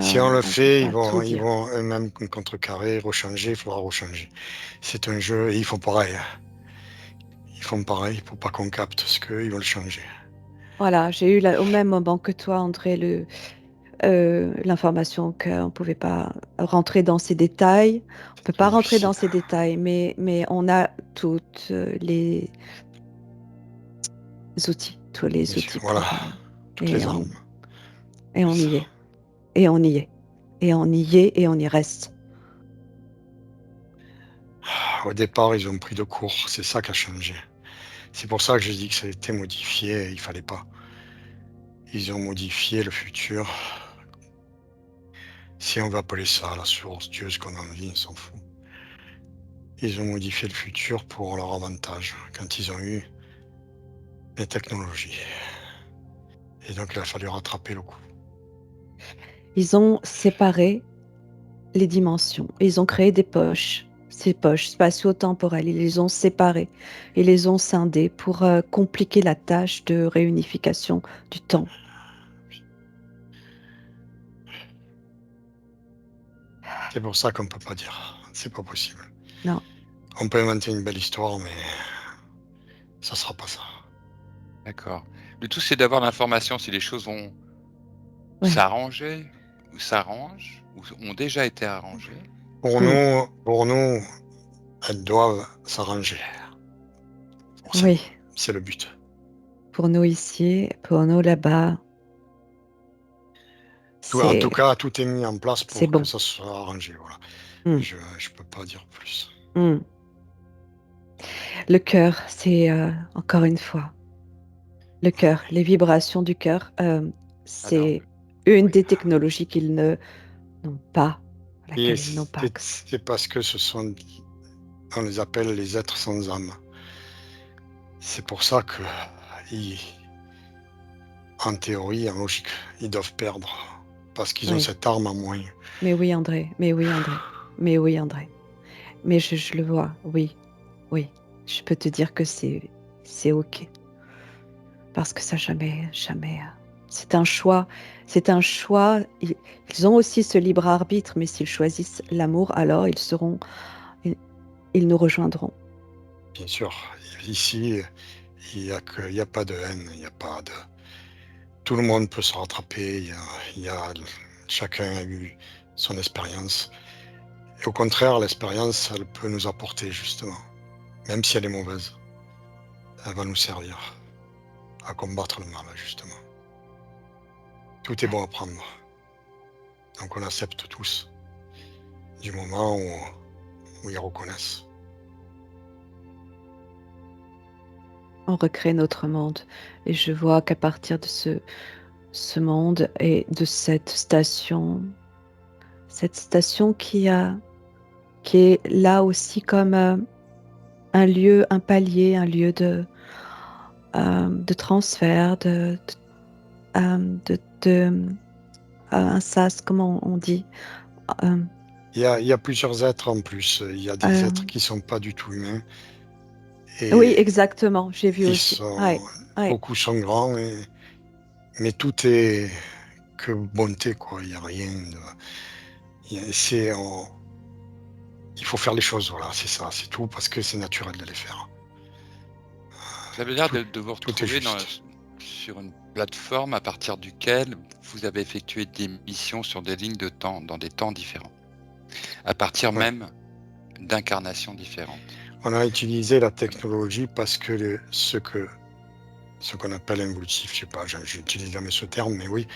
Si on le on peut fait, pas tout ils dire. vont eux-mêmes contrecarrer, rechanger, il faudra rechanger. C'est un jeu et ils font pareil. Ils font pareil pour pas qu'on capte ce qu'ils veulent changer. Voilà, j'ai eu au même moment que toi, André, l'information qu'on ne pouvait pas rentrer dans ces détails. On peut C'est pas rentrer dans difficile. ces détails, mais on a toutes les outils, tous les outils Voilà, toutes et les on, armes. et C'est on ça. y est, et on y est, et on y est, et on y reste. Au départ, ils ont pris de court. C'est ça qui a changé. C'est pour ça que je dis que ça a été modifié. Il fallait pas. Ils ont modifié le futur. Si on veut appeler ça la source, Dieu, ce qu'on a envie, on s'en fout. Ils ont modifié le futur pour leur avantage quand ils ont eu les technologies. Et donc, il a fallu rattraper le coup. Ils ont séparé les dimensions. Ils ont créé des poches, ces poches spatio-temporelles. Ils les ont séparées. Ils les ont scindées pour compliquer la tâche de réunification du temps. C'est pour ça qu'on ne peut pas dire. C'est pas possible. Non, On peut inventer une belle histoire, mais ça sera pas ça. D'accord. Le tout, c'est d'avoir l'information si les choses vont ouais. s'arranger, ou s'arrangent, ou ont déjà été arrangées. Hmm. Pour nous, elles doivent s'arranger, forcément. Oui, C'est le but. pour nous ici, pour nous là-bas, En tout c'est cas, tout est mis en place c'est pour que bon. ça soit arrangé. Voilà. Hmm. Je peux pas dire plus. Hmm. Le cœur, c'est encore une fois, le cœur, les vibrations du cœur, Alors, c'est une Oui. des technologies qu'ils ne n'ont pas, à Et laquelle ils n'ont pas accès. c'est parce que on les appelle les êtres sans âme. C'est pour ça que, ils- en théorie, en logique, ils doivent perdre. Parce qu'ils ont Oui, cette arme en moins. mais oui, André, mais oui, André, mais oui, André. Mais je le vois, oui, oui. Je peux te dire que c'est OK. Parce que ça jamais, jamais. C'est un choix. C'est un choix. Ils ont aussi ce libre arbitre, mais s'ils choisissent l'amour, alors ils nous rejoindront. Bien sûr, ici, il y a pas de haine, il y a pas de tout le monde peut se rattraper, il y a chacun a eu son expérience et au contraire, l'expérience, elle peut nous apporter justement, même si elle est mauvaise, elle va nous servir à combattre le mal justement. Tout est bon à prendre, donc on accepte tous, du moment où ils reconnaissent. On recrée notre monde. Et je vois qu'à partir de ce monde et de cette station qui est là aussi comme un lieu, un palier, un lieu de transfert, un sas, comment on dit? Euh, Il y a plusieurs êtres en plus, il y a des euh, êtres qui sont pas du tout humains oui, et exactement, j'ai vu ils aussi. Ouais, sont ouais. beaucoup sont grands mais tout est que bonté quoi, il y a rien de il y a c'est on il faut faire les choses, voilà, c'est ça, c'est tout parce que c'est naturel de les faire. Ça veut dire Tout de vous tout est retrouver juste. sur une plateforme à partir duquel vous avez effectué des missions sur des lignes de temps, dans des temps différents, à partir Ouais. même d'incarnations différentes. On a utilisé la technologie parce que ce qu'on appelle involutif, je sais pas, j'utilise jamais ce terme, mais oui,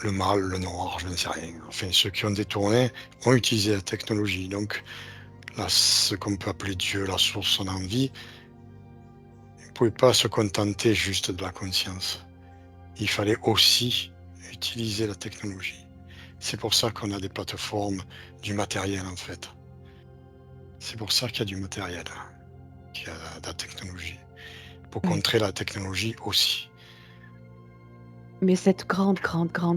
le mal, le noir, je ne sais rien. Enfin, ceux qui ont détourné ont utilisé la technologie. Donc, là, ce qu'on peut appeler Dieu, la source, son envie, ne pouvait pas se contenter juste de la conscience. Il fallait aussi utiliser la technologie. C'est pour ça qu'on a des plateformes, du matériel en fait. C'est pour ça qu'il y a du matériel, qu'il y a de la technologie. Pour Ouais. contrer la technologie aussi. Mais cette grande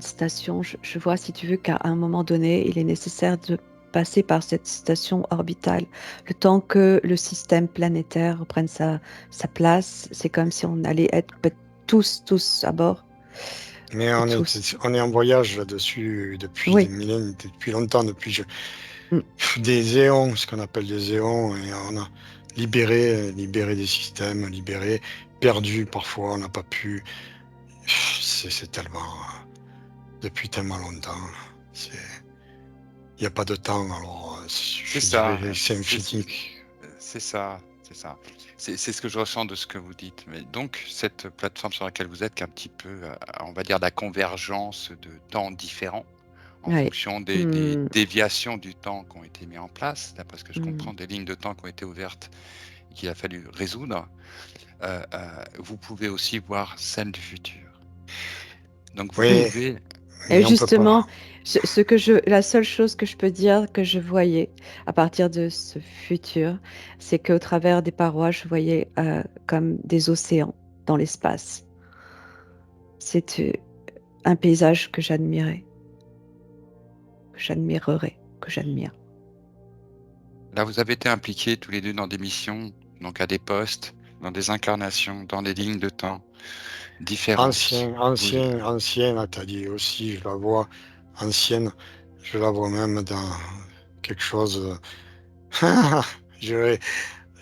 station, je vois, si tu veux, qu'à un moment donné, il est nécessaire de passer par cette station orbitale. Le temps que le système planétaire reprenne sa place, c'est comme si on allait être tous à bord. Mais Tous. on est en voyage là-dessus depuis des Oui. millénaires, depuis longtemps, Mm. des éons, ce qu'on appelle des éons, et on a libéré des systèmes, perdu parfois, on n'a pas pu. C'est tellement, depuis tellement longtemps. C'est, il n'y a pas de temps, alors C'est je dirais ça, que c'est infini. c'est ça, c'est ça. C'est ce que je ressens de ce que vous dites. Mais donc, cette plateforme sur laquelle vous êtes, qui est un petit peu, on va dire, la convergence de temps différents en Ouais. fonction des Mm. déviations du temps qui ont été mis en place, d'après ce que je Mm. comprends, des lignes de temps qui ont été ouvertes et qu'il a fallu résoudre, vous pouvez aussi voir celles du futur. Donc, vous Mm. Oui, pouvez... Et mais on peut justement, pas. la seule chose que je peux dire que je voyais à partir de ce futur, c'est qu'au travers des parois, je voyais comme des océans dans l'espace. C'est un paysage que j'admirais, que j'admirerais, que j'admire. Là, vous avez été impliqués tous les deux dans des missions, donc à des postes, dans des incarnations, dans des lignes de temps différentes. Vous, Ancienne, là, t'as dit aussi, je la vois ancienne, je la vois même dans quelque chose. Je,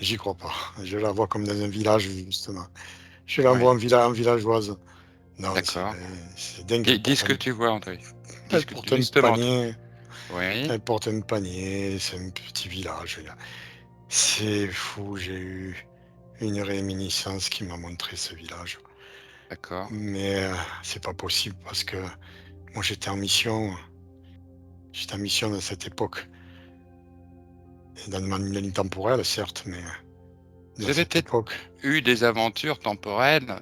j'y crois pas. Je la vois comme dans un village, justement. Je la vois ouais, en villageoise. Non, d'accord. c'est dingue, Dis ce que tu vois, André. Dis elle ce que tu... porte un Justement. panier, Oui, elle porte un panier, c'est un petit village. C'est fou, j'ai eu une réminiscence qui m'a montré ce village. d'accord. Mais c'est pas possible parce que moi j'étais en mission à cette époque. Et dans ma ligne temporelle, certes, mais Vous dans avez cette peut-être époque. eu des aventures temporelles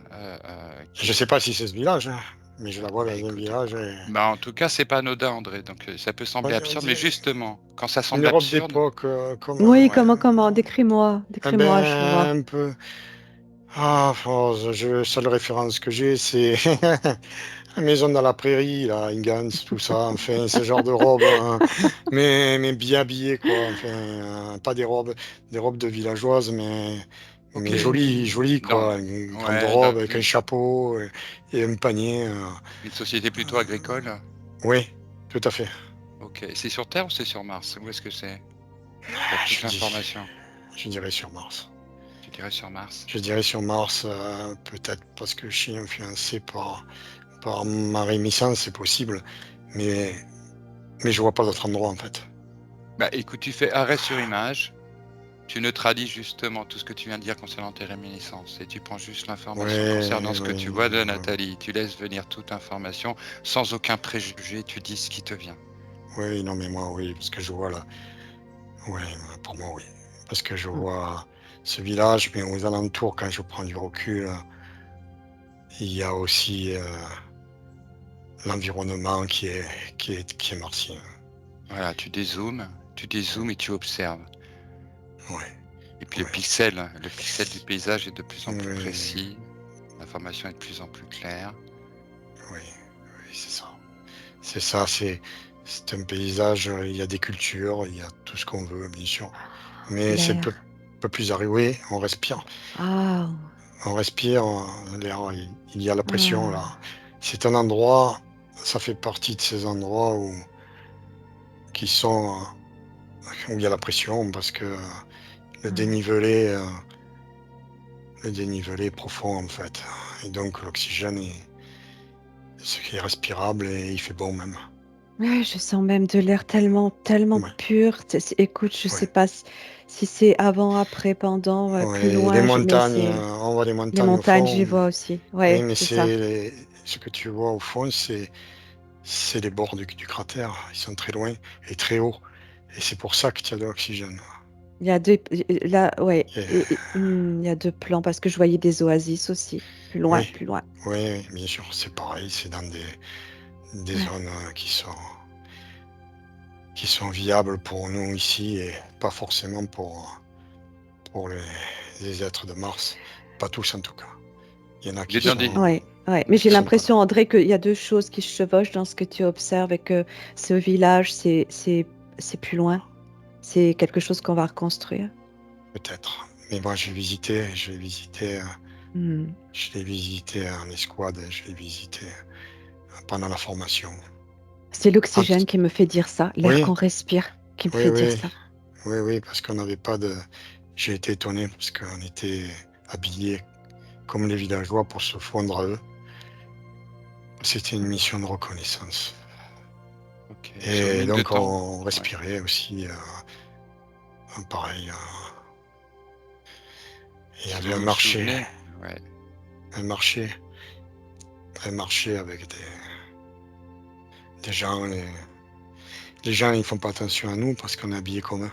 Je qui... sais pas si c'est ce village, hein, mais je la vois Bah, dans un écoute, village. bah, en tout cas, c'est pas anodin, André. Donc, ça peut sembler On absurde, mais dirait justement, quand ça une semble robe absurde, d'époque, comme Oui, ouais, comment, décris-moi, eh je veux ben, voir. un peu. Ah, oh, seule référence que j'ai, c'est la maison dans la prairie, là, Ingans, tout ça, enfin, ce genre de robe, hein, mais bien habillée, quoi, enfin, pas des robes de villageoises, mais Ok. Mais joli, joli Dans, quoi, une grande ouais, dans robe avec un chapeau et un panier. une société plutôt agricole. Oui, tout à fait. Ok. C'est sur Terre ou c'est sur Mars? Où est-ce que c'est? Pour toute Je dis, l'information. je dirais sur Mars. Tu dirais sur Mars? Je dirais sur Mars, peut-être parce que je suis influencé par ma réminiscence, c'est possible, mais, mais je vois pas d'autre endroit en fait. Bah écoute, tu fais arrêt sur image. Tu neutralises justement tout ce que tu viens de dire concernant tes réminiscences et tu prends juste l'information concernant Oui, ce que tu vois de Nathalie. Tu laisses venir toute information sans aucun préjugé, tu dis ce qui te vient. oui, non mais moi oui, parce que je vois là. Oui, pour moi oui. Parce que je Mmh. vois ce village, mais aux alentours, quand je prends du recul, il y a aussi l'environnement qui est martien. Voilà, tu dézoomes et tu observes. Oui, Et puis oui, le pixel du paysage est de plus en plus oui, précis, l'information est de plus en plus claire. oui, oui, c'est ça. C'est ça, c'est un paysage, il y a des cultures, il y a tout ce qu'on veut, bien sûr. Mais c'est un L'air. peu plus arrivé, on respire. Ah! On respire, l'air, il y a la pression là. Ah! C'est un endroit, ça fait partie de ces endroits qui sont, où il y a la pression parce que le Mmh. dénivelé, heu, le dénivelé est profond en fait et donc l'oxygène ce qui est respirable et il fait bon même. Ouais, je sens même de l'air tellement Ouais, pur. Écoute, je sais ouais, pas si c'est avant, après, pendant, plus ouais, les loin, mais montagnes, c'est on voit les les montagnes au montagnes, je les fond. vois aussi. Oui, Ouais, mais c'est ça. ce que tu vois au fond, c'est les bords du cratère. Ils sont très loin et très hauts et c'est pour ça qu'il y a de l'oxygène. Il y a 2 là, ouais, Et il y a 2 plans parce que je voyais des oasis aussi, plus loin, oui, plus loin. oui, oui, bien sûr, c'est pareil, c'est dans des Ouais. zones, qui sont viables pour nous ici et pas forcément pour les êtres de Mars. Pas tous en tout cas. Il y en a Il est qui dans des... Ouais, ouais, mais j'ai sont pas là. l'impression, André, qu'il y a 2 choses qui se chevauchent dans ce que tu observes et que ce village, c'est plus loin. C'est quelque chose qu'on va reconstruire. Peut-être. Mais moi Mmh. je l'ai visité en escouade, je l'ai visité pendant la formation. C'est Ent l'oxygène qui me fait dire ça, l'air Oui, qu'on respire qui me oui, fait dire oui, ça. oui, oui, parce qu'on n'avait pas de j'ai été étonné parce qu'on était habillés comme les villageois pour se fondre à eux. C'était une mission de reconnaissance Ok. Sur une et ligne de donc temps. on Ouais. respirait aussi, pareil, il y Si avait vous vous souvenez, ouais. un marché, un marché avec des gens, les gens ils font pas attention à nous parce qu'on est habillés comme eux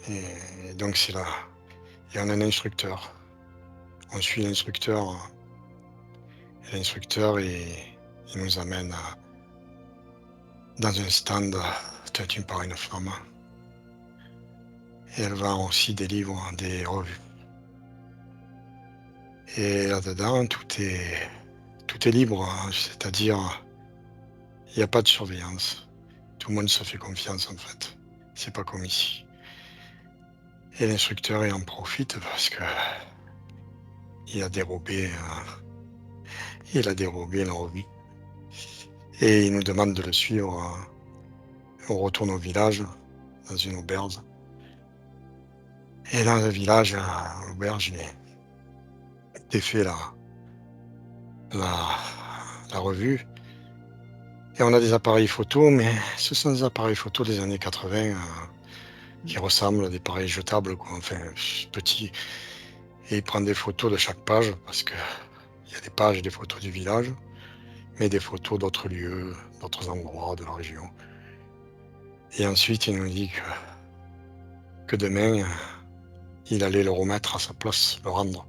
et donc c'est là et on a un instructeur. On suit l'instructeur et l'instructeur il nous amène dans un stand tenu par une femme et elle vend aussi des livres, des revues et là-dedans tout est libre, hein, c'est-à-dire il y a pas de surveillance. Tout le monde se fait confiance en fait. C'est pas comme ici et l'instructeur il en profite parce que il a dérobé, la revue et il nous demande de le suivre, on retourne au village, dans une auberge et dans le village, à l'auberge, il était fait la la revue et on a des appareils photo, mais ce sont des appareils photo des années 80, Mmh. qui ressemblent à des pareils jetables quoi, enfin petits et il prend des photos de chaque page parce qu'il y a des pages et des photos du village, mais des photos d'autres lieux, d'autres endroits de la région et ensuite il nous dit que demain, il allait le remettre à sa place, le rendre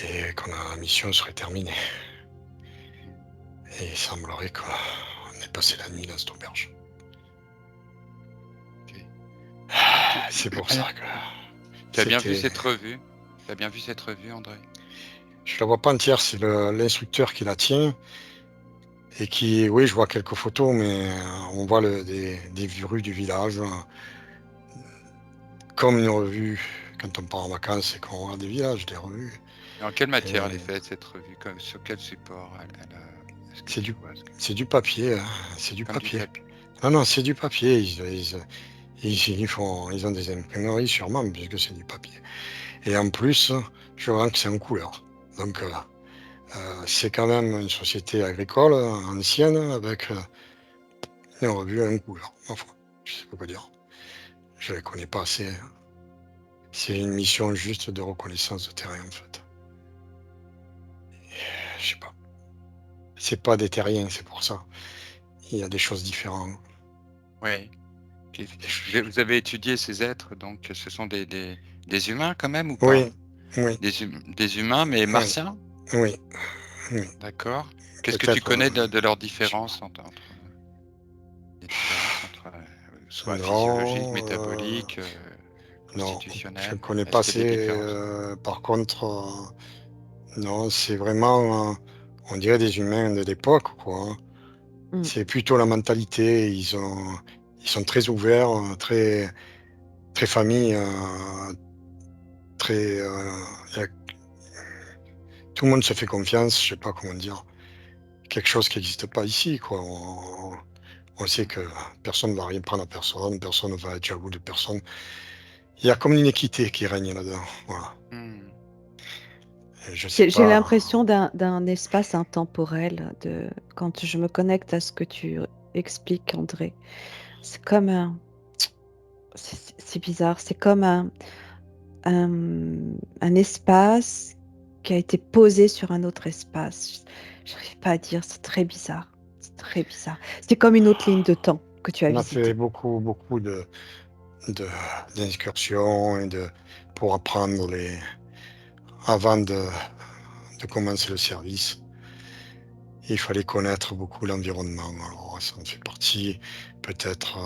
et que la mission serait terminée et il semblerait qu'on ait passé la nuit dans cette auberge. Ok. Tu, C'est pour euh, ça que tu as bien vu c'était cette revue? Tu as bien vu cette revue, André? je la vois pas entière, c'est l'instructeur qui la tient et qui oui, je vois quelques photos, mais on voit des vues du village, comme une revue quand on part en vacances et qu'on regarde des villages, des revues. Et en quelle matière elle est Et faite, cette revue? Sur quel support est-ce que c'est tu du, vois? c'est du papier, hein, c'est du Comme du papier. papier. Non, non, c'est du papier. Ils ont des imprimeries sûrement, puisque c'est du papier. Et en plus, je vois que c'est en couleur. Donc, c'est quand même une société agricole ancienne avec une revue en couleur. Enfin, je sais pas quoi dire. Je ne les connais pas assez. C'est une mission juste de reconnaissance de terrain, en fait. Je sais pas. C'est pas des terriens, c'est pour ça. Il y a des choses différentes. Oui. Des ch- Vous avez étudié ces êtres, donc ce sont des humains quand même ou pas? Oui, oui, Des humains, mais oui, martiens? oui, oui. D'accord. Qu'est-ce que tu Peut-être, connais de leurs je sais pas. différences les différences entre, soit physiologiques, Non, métaboliques, non, je ne constitutionnelles? connais pas Est-ce qu'il y a des assez. différences? Par contre, non, c'est vraiment, on dirait des humains de l'époque, quoi, hein. Mm. C'est plutôt la mentalité. Ils sont très ouverts, très, très famille, très. Y a- tout le monde se fait confiance. Je sais pas comment dire. Quelque chose qui n'existe pas ici, quoi. On sait que personne ne va rien prendre à personne, personne ne va être jaloux de personne. Il y a comme une équité qui règne là-dedans. Voilà. Mmh. Et je sais J'ai pas. l'impression d'un espace intemporel quand je me connecte à ce que tu expliques, André. C'est comme c'est bizarre, c'est comme un espace qui a été posé sur un autre espace. J'arrive pas à dire, c'est très bizarre. C'est très bizarre. C'est comme une autre ligne de temps que tu as On a fait visitée. beaucoup, beaucoup de- d'incursions pour apprendre avant de commencer le service. Il fallait connaître beaucoup l'environnement. Alors, ça en fait partie. Peut-être,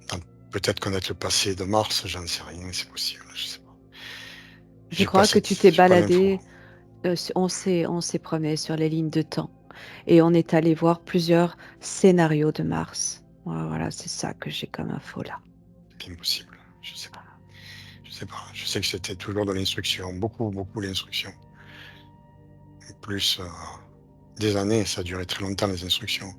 dans- peut-être connaître le passé de Mars, j'en sais rien, c'est possible, je sais pas. Je crois que tu t'es J'ai pas l'info. baladé, on s'est promené sur les lignes de temps et on est allé voir plusieurs scénarios de Mars. Voilà, c'est ça que j'ai comme info là. C'est bien possible, je sais pas. Je sais pas. Je sais que c'était toujours de l'instruction, beaucoup, beaucoup d'instruction. Plus des années, ça a duré très longtemps les instructions.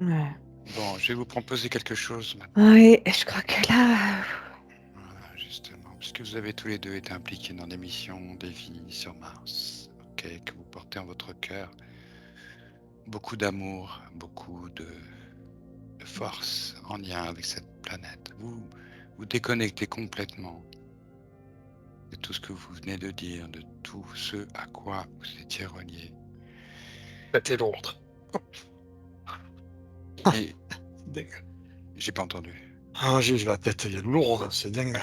Ouais. Bon, je vais vous proposer quelque chose maintenant. Oui, je crois que là, Voilà, justement, puisque vous avez tous les 2 été impliqués dans des missions, des vies sur Mars, OK, que vous portez en votre cœur beaucoup d'amour, beaucoup de force en lien avec cette planète. Vous vous déconnectez complètement de tout ce que vous venez de dire, de tout ce à quoi vous étiez reliés. C'était lourde. Ah, Et c'est dingue. j'ai pas entendu. Ah, j'ai la tête, elle est lourde, c'est dingue.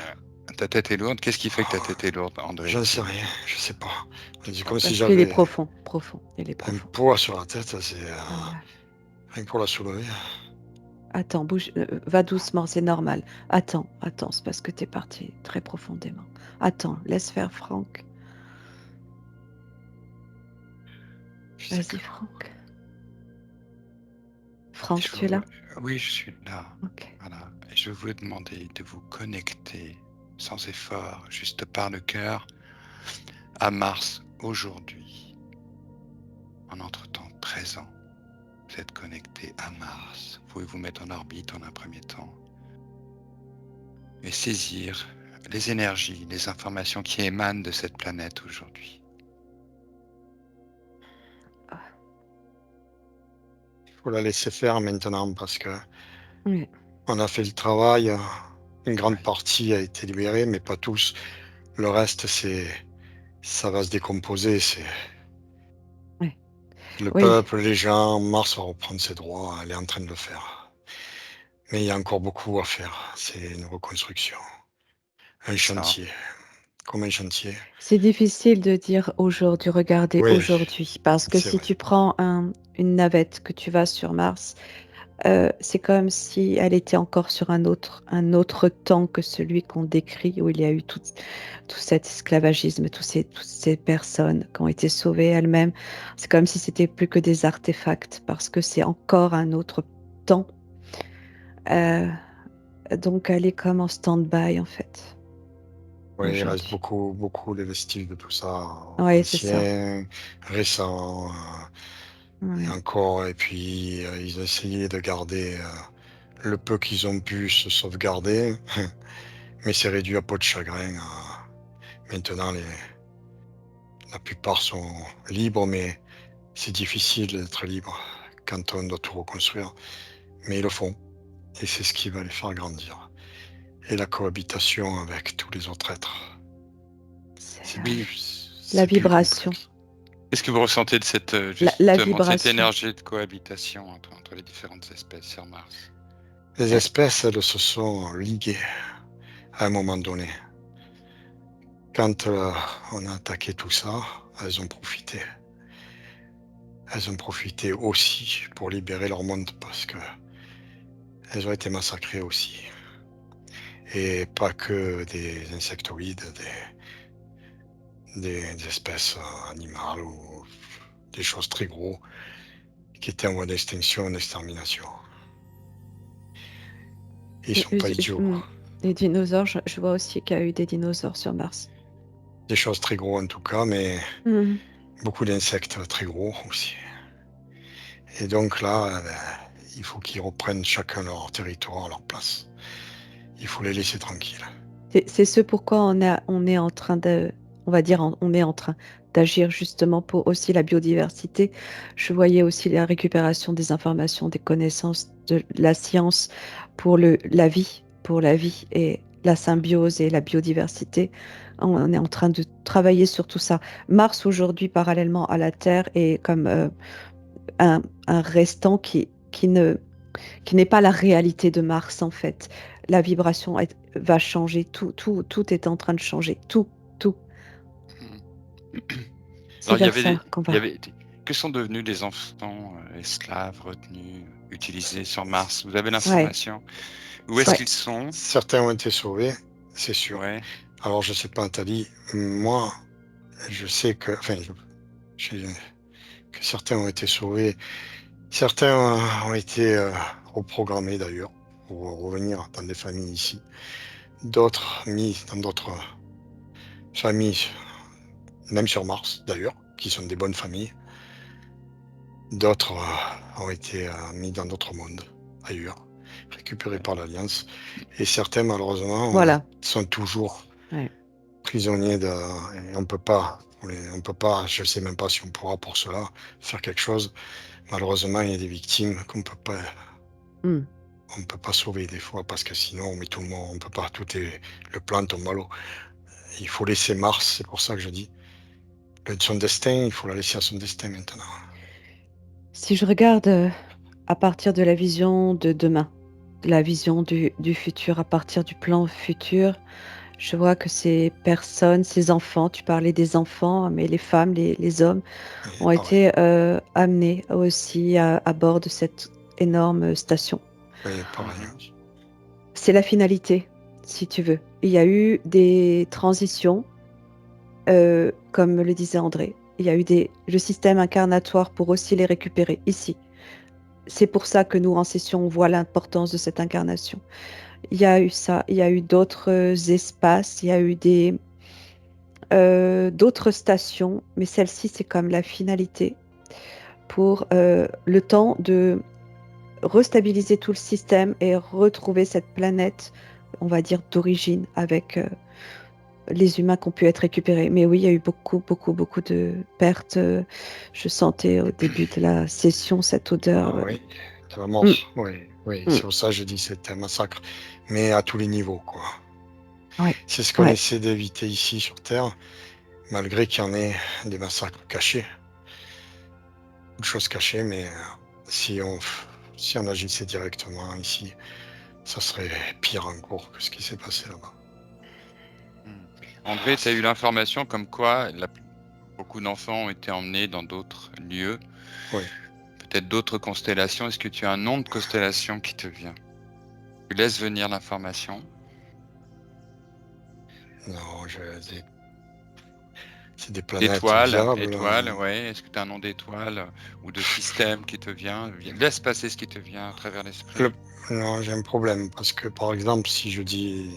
Ta tête est lourde. Qu'est-ce qui fait que ta tête est lourde, André, J'en sais s'il vous rien, plaît? je sais pas. C'est comme si parce qu'il est j'avais profond, profond, il est un profond. poids sur la tête, c'est Ouais. rien que pour la soulever. Attends, bouge, va doucement, c'est normal. Attends, c'est parce que t'es parti très profondément. Attends, laisse faire Franck. Je sais que Vas-y, Franck. Franck, Je tu es veux- là? Oui, je suis là. Ok. Voilà. Et je veux vous demander de vous connecter sans effort, juste par le cœur, à Mars aujourd'hui, en entre-temps présent. Vous êtes connecté à Mars. Vous pouvez vous mettre en orbite en un premier temps et saisir les énergies, les informations qui émanent de cette planète aujourd'hui. il faut la laisser faire maintenant parce que Oui, on a fait le travail. Une grande Ouais. partie a été libérée, mais pas tous. Le reste, ça va se décomposer. C'est oui, le oui. peuple, les gens, Mars va reprendre ses droits. Elle est en train de le faire. Mais il y a encore beaucoup à faire. C'est une reconstruction, un C'est ça. chantier, comme un chantier. C'est difficile de dire aujourd'hui, regarder Oui, aujourd'hui, parce que c'est si vrai. tu prends une navette que tu vas sur Mars, c'est comme si elle était encore sur un autre temps que celui qu'on décrit, où il y a eu tout cet esclavagisme, toutes ces personnes qui ont été sauvées elles-mêmes. C'est comme si c'était plus que des artefacts, parce que c'est encore un autre temps. Euh, donc elle est comme en stand-by en fait. Oui, il reste aujourd'hui. beaucoup, beaucoup les vestiges de tout ça, Oui, c'est ça. anciens, récents, et Ouais. encore. Et puis, ils ont essayé de garder le peu qu'ils ont pu se sauvegarder, mais c'est réduit à peau de chagrin. Maintenant, la plupart sont libres, mais c'est difficile d'être libre quand on doit tout reconstruire. Mais ils le font, et c'est ce qui va les faire grandir. Et la cohabitation avec tous les autres êtres, C'est c'est Oui. la plus vibration. complexe. Qu'est-ce que vous ressentez de cette, La justement, cette vibration. énergie de cohabitation entre les différentes espèces sur Mars? Les Euh, espèces, elles se sont liguées à un moment donné. Quand on a attaqué tout ça, elles ont profité. Elles ont profité aussi pour libérer leur monde parce que elles ont été massacrées aussi. Et pas que des insectoïdes, des espèces animales ou des choses très gros qui étaient en voie d'extinction, d'extermination. Ils sont pas idiots. Les dinosaures, je vois aussi qu'il y a eu des dinosaures sur Mars. Des choses très gros en tout cas, mais Mhm. beaucoup d'insectes très gros aussi. Et donc là, il faut qu'ils reprennent chacun leur territoire, leur place. Il faut les laisser tranquilles. C'est ce pourquoi on est en train de, on va dire, on est en train d'agir justement pour aussi la biodiversité. Je voyais aussi la récupération des informations, des connaissances, de la science pour la vie et la symbiose et la biodiversité. On est en train de travailler sur tout ça. Mars aujourd'hui, parallèlement à la Terre, est comme un restant qui n'est pas la réalité de Mars en fait. La vibration va changer, tout est en train de changer, tout. Mmh. C'est Alors vers ça qu'on il y va. avait que sont devenus des enfants, esclaves retenus, utilisés sur Mars? Vous avez Ouais, l'information? Où est-ce ouais. qu'ils sont? Certains ont été sauvés, c'est sûr. Ouais. Alors je sais pas, Nathalie, moi, je sais que, enfin, je- que certains ont été sauvés, certains ont été reprogrammés d'ailleurs pour revenir dans des familles ici, d'autres mis dans d'autres familles, même sur Mars d'ailleurs, qui sont des bonnes familles, d'autres ont été mis dans d'autres mondes ailleurs, récupérés par l'Alliance, et certains malheureusement Voilà. sont toujours Ouais. prisonniers de. Et on peut pas, je sais même pas si on pourra pour cela faire quelque chose. Malheureusement, il y a des victimes Hmm. on peut pas sauver des fois parce que sinon on met tout le monde, on peut pas, le plan tombe à l'eau. Il faut laisser Mars, c'est pour ça que je dis. Son destin, il faut la laisser à son destin maintenant. Si je regarde à partir de la vision de demain, la vision du futur, à partir du plan futur, je vois que ces personnes, ces enfants, tu parlais des enfants, mais les femmes, les hommes, Et ont pareil, été amenés aussi à bord de cette énorme station. oui, pareil. Mmh. C'est la finalité, si tu veux. Il y a eu des transitions, comme le disait André. Il y a eu le système incarnatoire pour aussi les récupérer ici. C'est pour ça que nous, en session, on voit l'importance de cette incarnation. Il y a eu ça, il y a eu d'autres espaces, il y a eu d'autres stations, mais celle-ci, c'est comme la finalité pour le temps de restabiliser tout le système et retrouver cette planète, on va dire, d'origine avec les humains qui ont pu être récupérés. Mais oui, il y a eu beaucoup, beaucoup, beaucoup de pertes. Je sentais au début de la session cette odeur. Ah oui, de la mort. Mm, Oui, oui, mm. c'est pour ça que je dis que c'est un massacre, mais à tous les niveaux, quoi. Ouais, C'est ce qu'on ouais. essaie d'éviter ici sur Terre, malgré qu'il y en ait des massacres cachés, de choses cachées, mais si on, si on agissait directement ici, ça serait pire encore que ce qui s'est passé là-bas. Mmh. André, tu as eu l'information comme quoi beaucoup d'enfants ont été emmenés dans d'autres lieux, Oui, peut-être d'autres constellations. Est-ce que tu as un nom de constellation qui te vient? Tu laisses venir l'information. non, c'est des planètes D'étoiles, viables. étoiles, ouais. Est-ce que tu as un nom d'étoile ou de système qui te vient? Laisse passer ce qui te vient à travers l'esprit. Non, j'ai un problème parce que par exemple, si je dis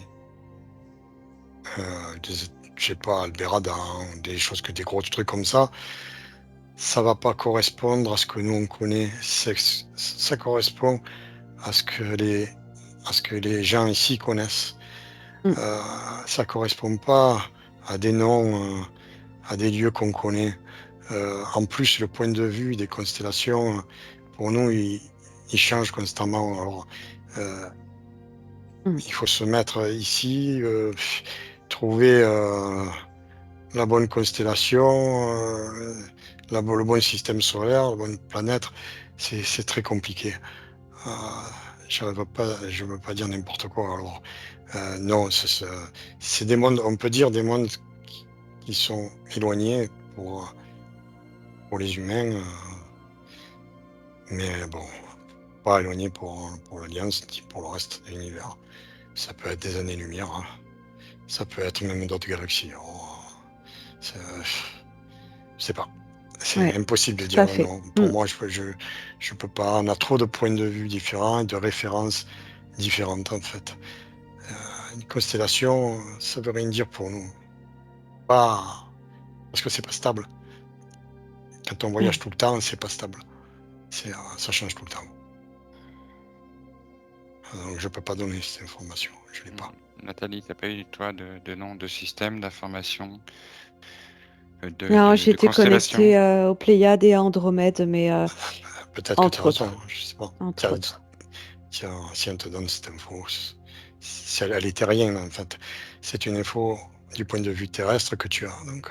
je sais pas, Albert Adam, des choses des gros trucs comme ça va pas correspondre à ce que nous on connaît. Ça correspond à ce que les gens ici connaissent. Mm. Ça correspond pas à des noms, à des lieux qu'on connaît. En plus, le point de vue des constellations, pour nous, il change constamment. Alors, euh, Mm. il faut se mettre ici, trouver la bonne constellation, le bon système solaire, la bonne planète. C'est très compliqué. Euh, je veux pas dire n'importe quoi. Alors, non, c'est des mondes, on peut dire des mondes qui sont éloignés pour les humains, mais bon, pas éloignés pour l'Alliance ni pour le reste de l'univers. Ça peut être des années-lumière, hein. Ça peut être même d'autres galaxies. Alors, je sais pas. C'est Ouais, impossible de tout dire à un fait. nom. Pour Mm. moi, je peux pas. On a trop de points de vue différents et de références différentes, en fait. Une constellation, ça veut rien dire pour nous. Pas parce que c'est pas stable. Quand on voyage Ouais. tout le temps, c'est pas stable. Ça change tout le temps. Donc je peux pas donner cette information. Je l'ai Mm. pas. Nathalie, t'as pas eu, toi, de nom de système, d'information, Non, de j'étais constellation? connectée aux Pléiades et à Andromède, mais Peut-être que tu as entre raison. autres, Je sais pas. entre autres. Tiens, si on te donne cette info, si elle est terrienne en fait. C'est une info du point de vue terrestre que tu as. Donc,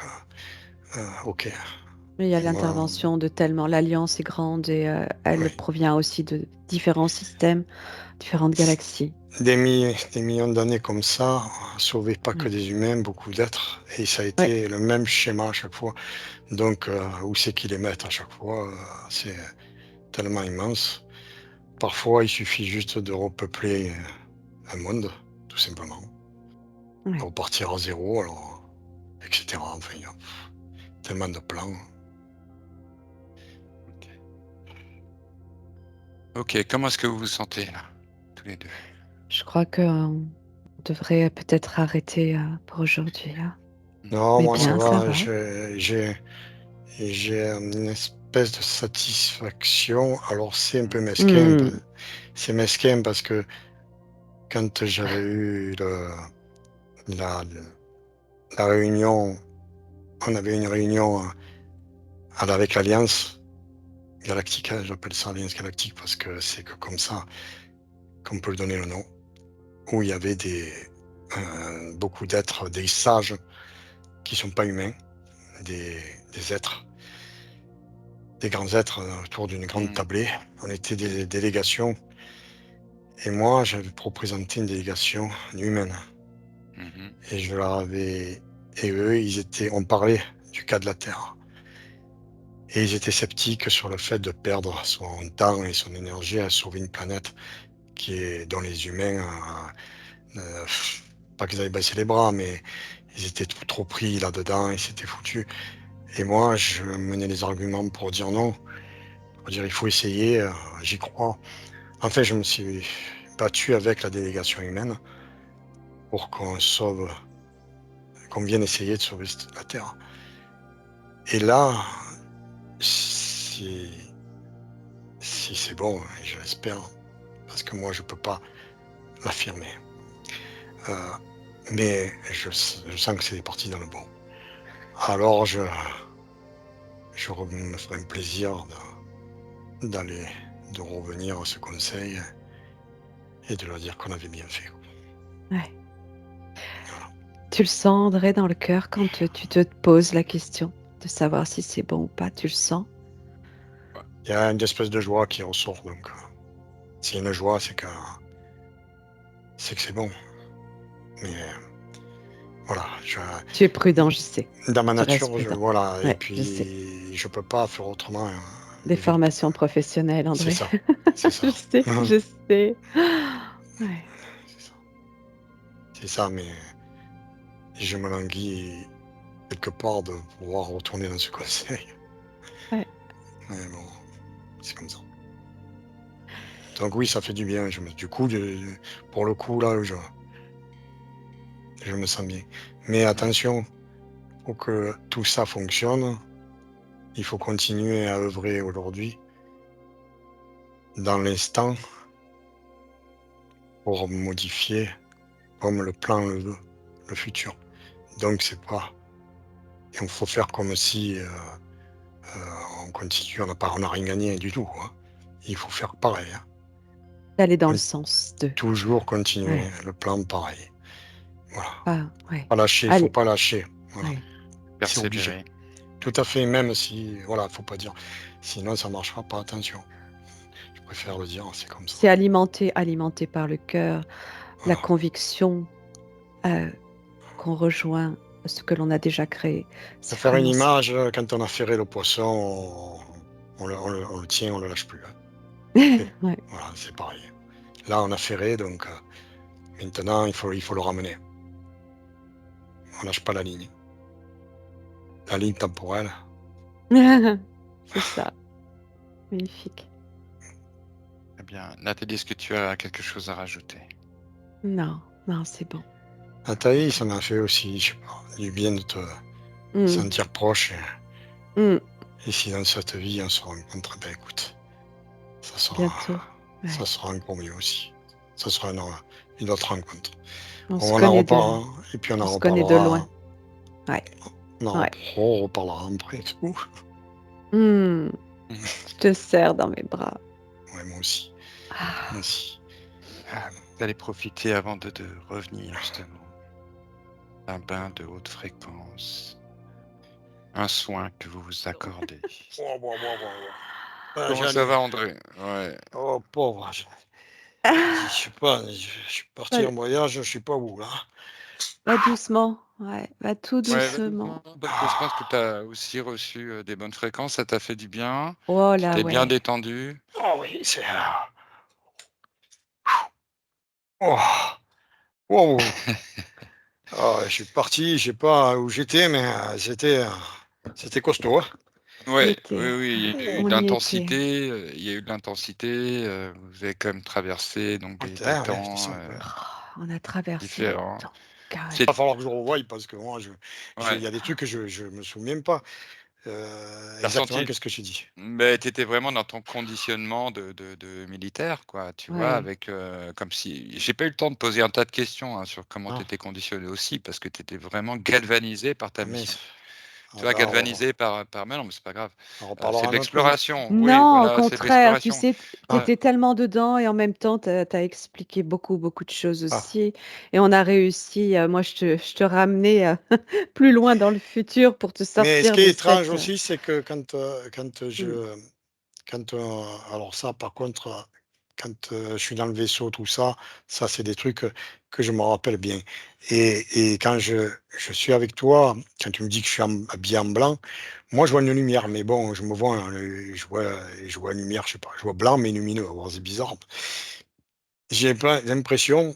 ok. Mais il y a Et moi, l'intervention de tellement, l'Alliance est grande et elle oui. provient aussi de différents systèmes, différentes galaxies. Des millions d'années comme ça, sauver pas que Ouais. des humains, beaucoup d'êtres. Et ça a Ouais. été le même schéma à chaque fois. Donc, où c'est qu'ils les mettent à chaque fois, c'est tellement immense. Parfois, il suffit juste de repeupler un monde, tout simplement. De Ouais. repartir à zéro, alors, etc. Enfin, il y a tellement de plans. Ok. Ok, comment est-ce que vous vous sentez là, tous les deux? Je crois qu'on devrait peut-être arrêter pour aujourd'hui, hein. Non, Mais moi ça bien, ça va. va. J'ai une espèce de satisfaction. Alors c'est un peu mesquin. Hmm. C'est mesquin parce que quand j'avais eu la, la réunion, on avait une réunion avec l'Alliance Galactique, hein, j'appelle ça Alliance Galactique parce que c'est que comme ça qu'on peut lui donner le nom, où il y avait beaucoup d'êtres, des sages qui sont pas humains, des, des êtres, des grands êtres autour d'une grande Mm. tablée. On était des délégations et moi j'avais représenté une délégation humaine Mhm. et je leur avais et eux on parlait du cas de la Terre et ils étaient sceptiques sur le fait de perdre son temps et son énergie à sauver une planète dont les humains euh, pas qu'ils avaient baissé les bras mais ils étaient trop pris là-dedans et c'était foutu. Et moi, je menais les arguments pour dire non, pour dire il faut essayer, j'y crois. En fait, je me suis battu avec la délégation humaine pour qu'on vienne essayer de sauver la Terre. Et là, si, si c'est bon, et je l'espère, parce que moi je peux pas l'affirmer, euh, mais je sens que c'est parti dans le bon. Alors me ferai un plaisir d'aller, de revenir à ce conseil et de leur dire qu'on avait bien fait. Ouais. Voilà. Tu le sens, André, dans le cœur quand tu te poses la question de savoir si c'est bon ou pas. Tu le sens? Il y a une espèce de joie qui ressort, donc s'il y a une joie, c'est que c'est bon. Mais voilà, Tu es prudent, je sais. dans ma Tu restes nature, prudent. voilà, et Ouais, je sais. puis je peux pas faire autrement. Des Vite. formations professionnelles, C'est André. ça, c'est ça. Je sais, je sais. Ouais. C'est ça. C'est ça, mais je me languis quelque part de pouvoir retourner dans ce conseil. Ouais. Mais bon, c'est comme ça. Donc oui, ça fait du bien. Du coup, pour le coup, là, je me sens bien. Mais attention, pour que tout ça fonctionne, il faut continuer à œuvrer aujourd'hui, dans l'instant, pour modifier, comme le plan le veut, le futur. Donc c'est pas il faut faire comme si, on continue, on n'a rien gagné du tout, hein. Il faut faire pareil, hein. D'aller dans le Con sens de. Toujours continuer Ouais. le plan pareil. Voilà. Ouais. Pas lâcher, il faut Allez. pas lâcher. Voilà, Ouais. c'est obligé. Persévérer. Tout à fait, même si voilà, faut pas dire sinon ça marchera pas, attention. Je préfère le dire, c'est comme ça. C'est alimenté par le cœur, la Voilà. conviction, qu'on rejoint ce que l'on a déjà créé. Pour C'est faire une vraiment ça. image, quand on a ferré le poisson, on le tient, on le lâche plus, hein. Et Ouais. voilà, c'est pareil. Là, on a ferré, donc maintenant il faut le ramener. On lâche pas la ligne. La ligne temporelle. C'est ça. Magnifique. Eh bien, Nathalie, est-ce que tu as quelque chose à rajouter? Non, non, c'est bon. Nathalie, ça m'a fait aussi, je sais pas, du bien de te Mmh. sentir proche. Mmh. Et si dans cette vie on se rencontre, ben écoute, ça Bientôt. ça Ouais. sera encore mieux aussi. Ça sera une autre rencontre. On se On en connaît de reparlera, et puis on on en se connaît de reparlera. loin. Ouais. On en Ouais. reparlera après. Ouf. Mmh. Mhm. Je te serre dans mes bras. Ouais, moi aussi. Moi Ah. aussi. Vous allez profiter avant de revenir justement d'un bain de haute fréquence, un soin que vous vous accordez. Ouah, ouah, ouah, ouah, ouah. Ah, Comment ça j'allais. va, André? Ouais. Oh pauvre. Je sais pas, je suis parti Va en voyage, je sais pas où là. va doucement. Ouais, va tout Ouais, va doucement. doucement, parce que je pense que tu as aussi reçu des bonnes fréquences, ça t'a fait du bien, Oh tu là, t'es bien ouais. détendu. Oh oui, c'est. Oh, wow. Oh, je suis parti, je sais pas où j'étais, mais c'était costaud, hein. Il Ouais, oui, était oui, il y a eu Oh, de on y était. l'intensité, il y a eu de l'intensité, vous avez quand même traversé donc des putain, ouais, de toute temps, façon, On a traversé des différents. temps, il va C'est carrément. falloir que je le revoie parce que moi, il ouais, y a des trucs que je me souviens pas tu exactement ressenti qu'est-ce que j'ai dit. mais tu étais vraiment dans ton conditionnement de militaire quoi, tu vois? Ouais. Avec, comme si j'ai pas eu le temps de poser un tas de questions, hein, sur comment tu Ah, étais conditionné aussi parce que tu étais vraiment galvanisé par ta ah mince. mission. Ah, Tu vois? bah, Galvanisé par mais non, mais c'est pas grave, on c'est reparlera de un autre jour. l'exploration. Oui, Non, au voilà, c'est de contraire, tu l'exploration. sais, tu Ah, étais tellement dedans et en même temps, tu as expliqué beaucoup, beaucoup de choses ah. aussi et on a réussi, moi je te ramenais, plus loin dans le futur pour te Mais ce sortir qui est de étrange cette, aussi, c'est que mmh, quand, alors ça par contre, quand, je suis dans le vaisseau, tout ça, ça c'est des trucs, que je me rappelle bien et quand je suis avec toi, quand tu me dis que je suis habillé en blanc, moi je vois une lumière, mais bon, je me vois, je vois une lumière, je sais pas, je vois blanc mais lumineux, alors c'est bizarre. J'ai pas l'impression,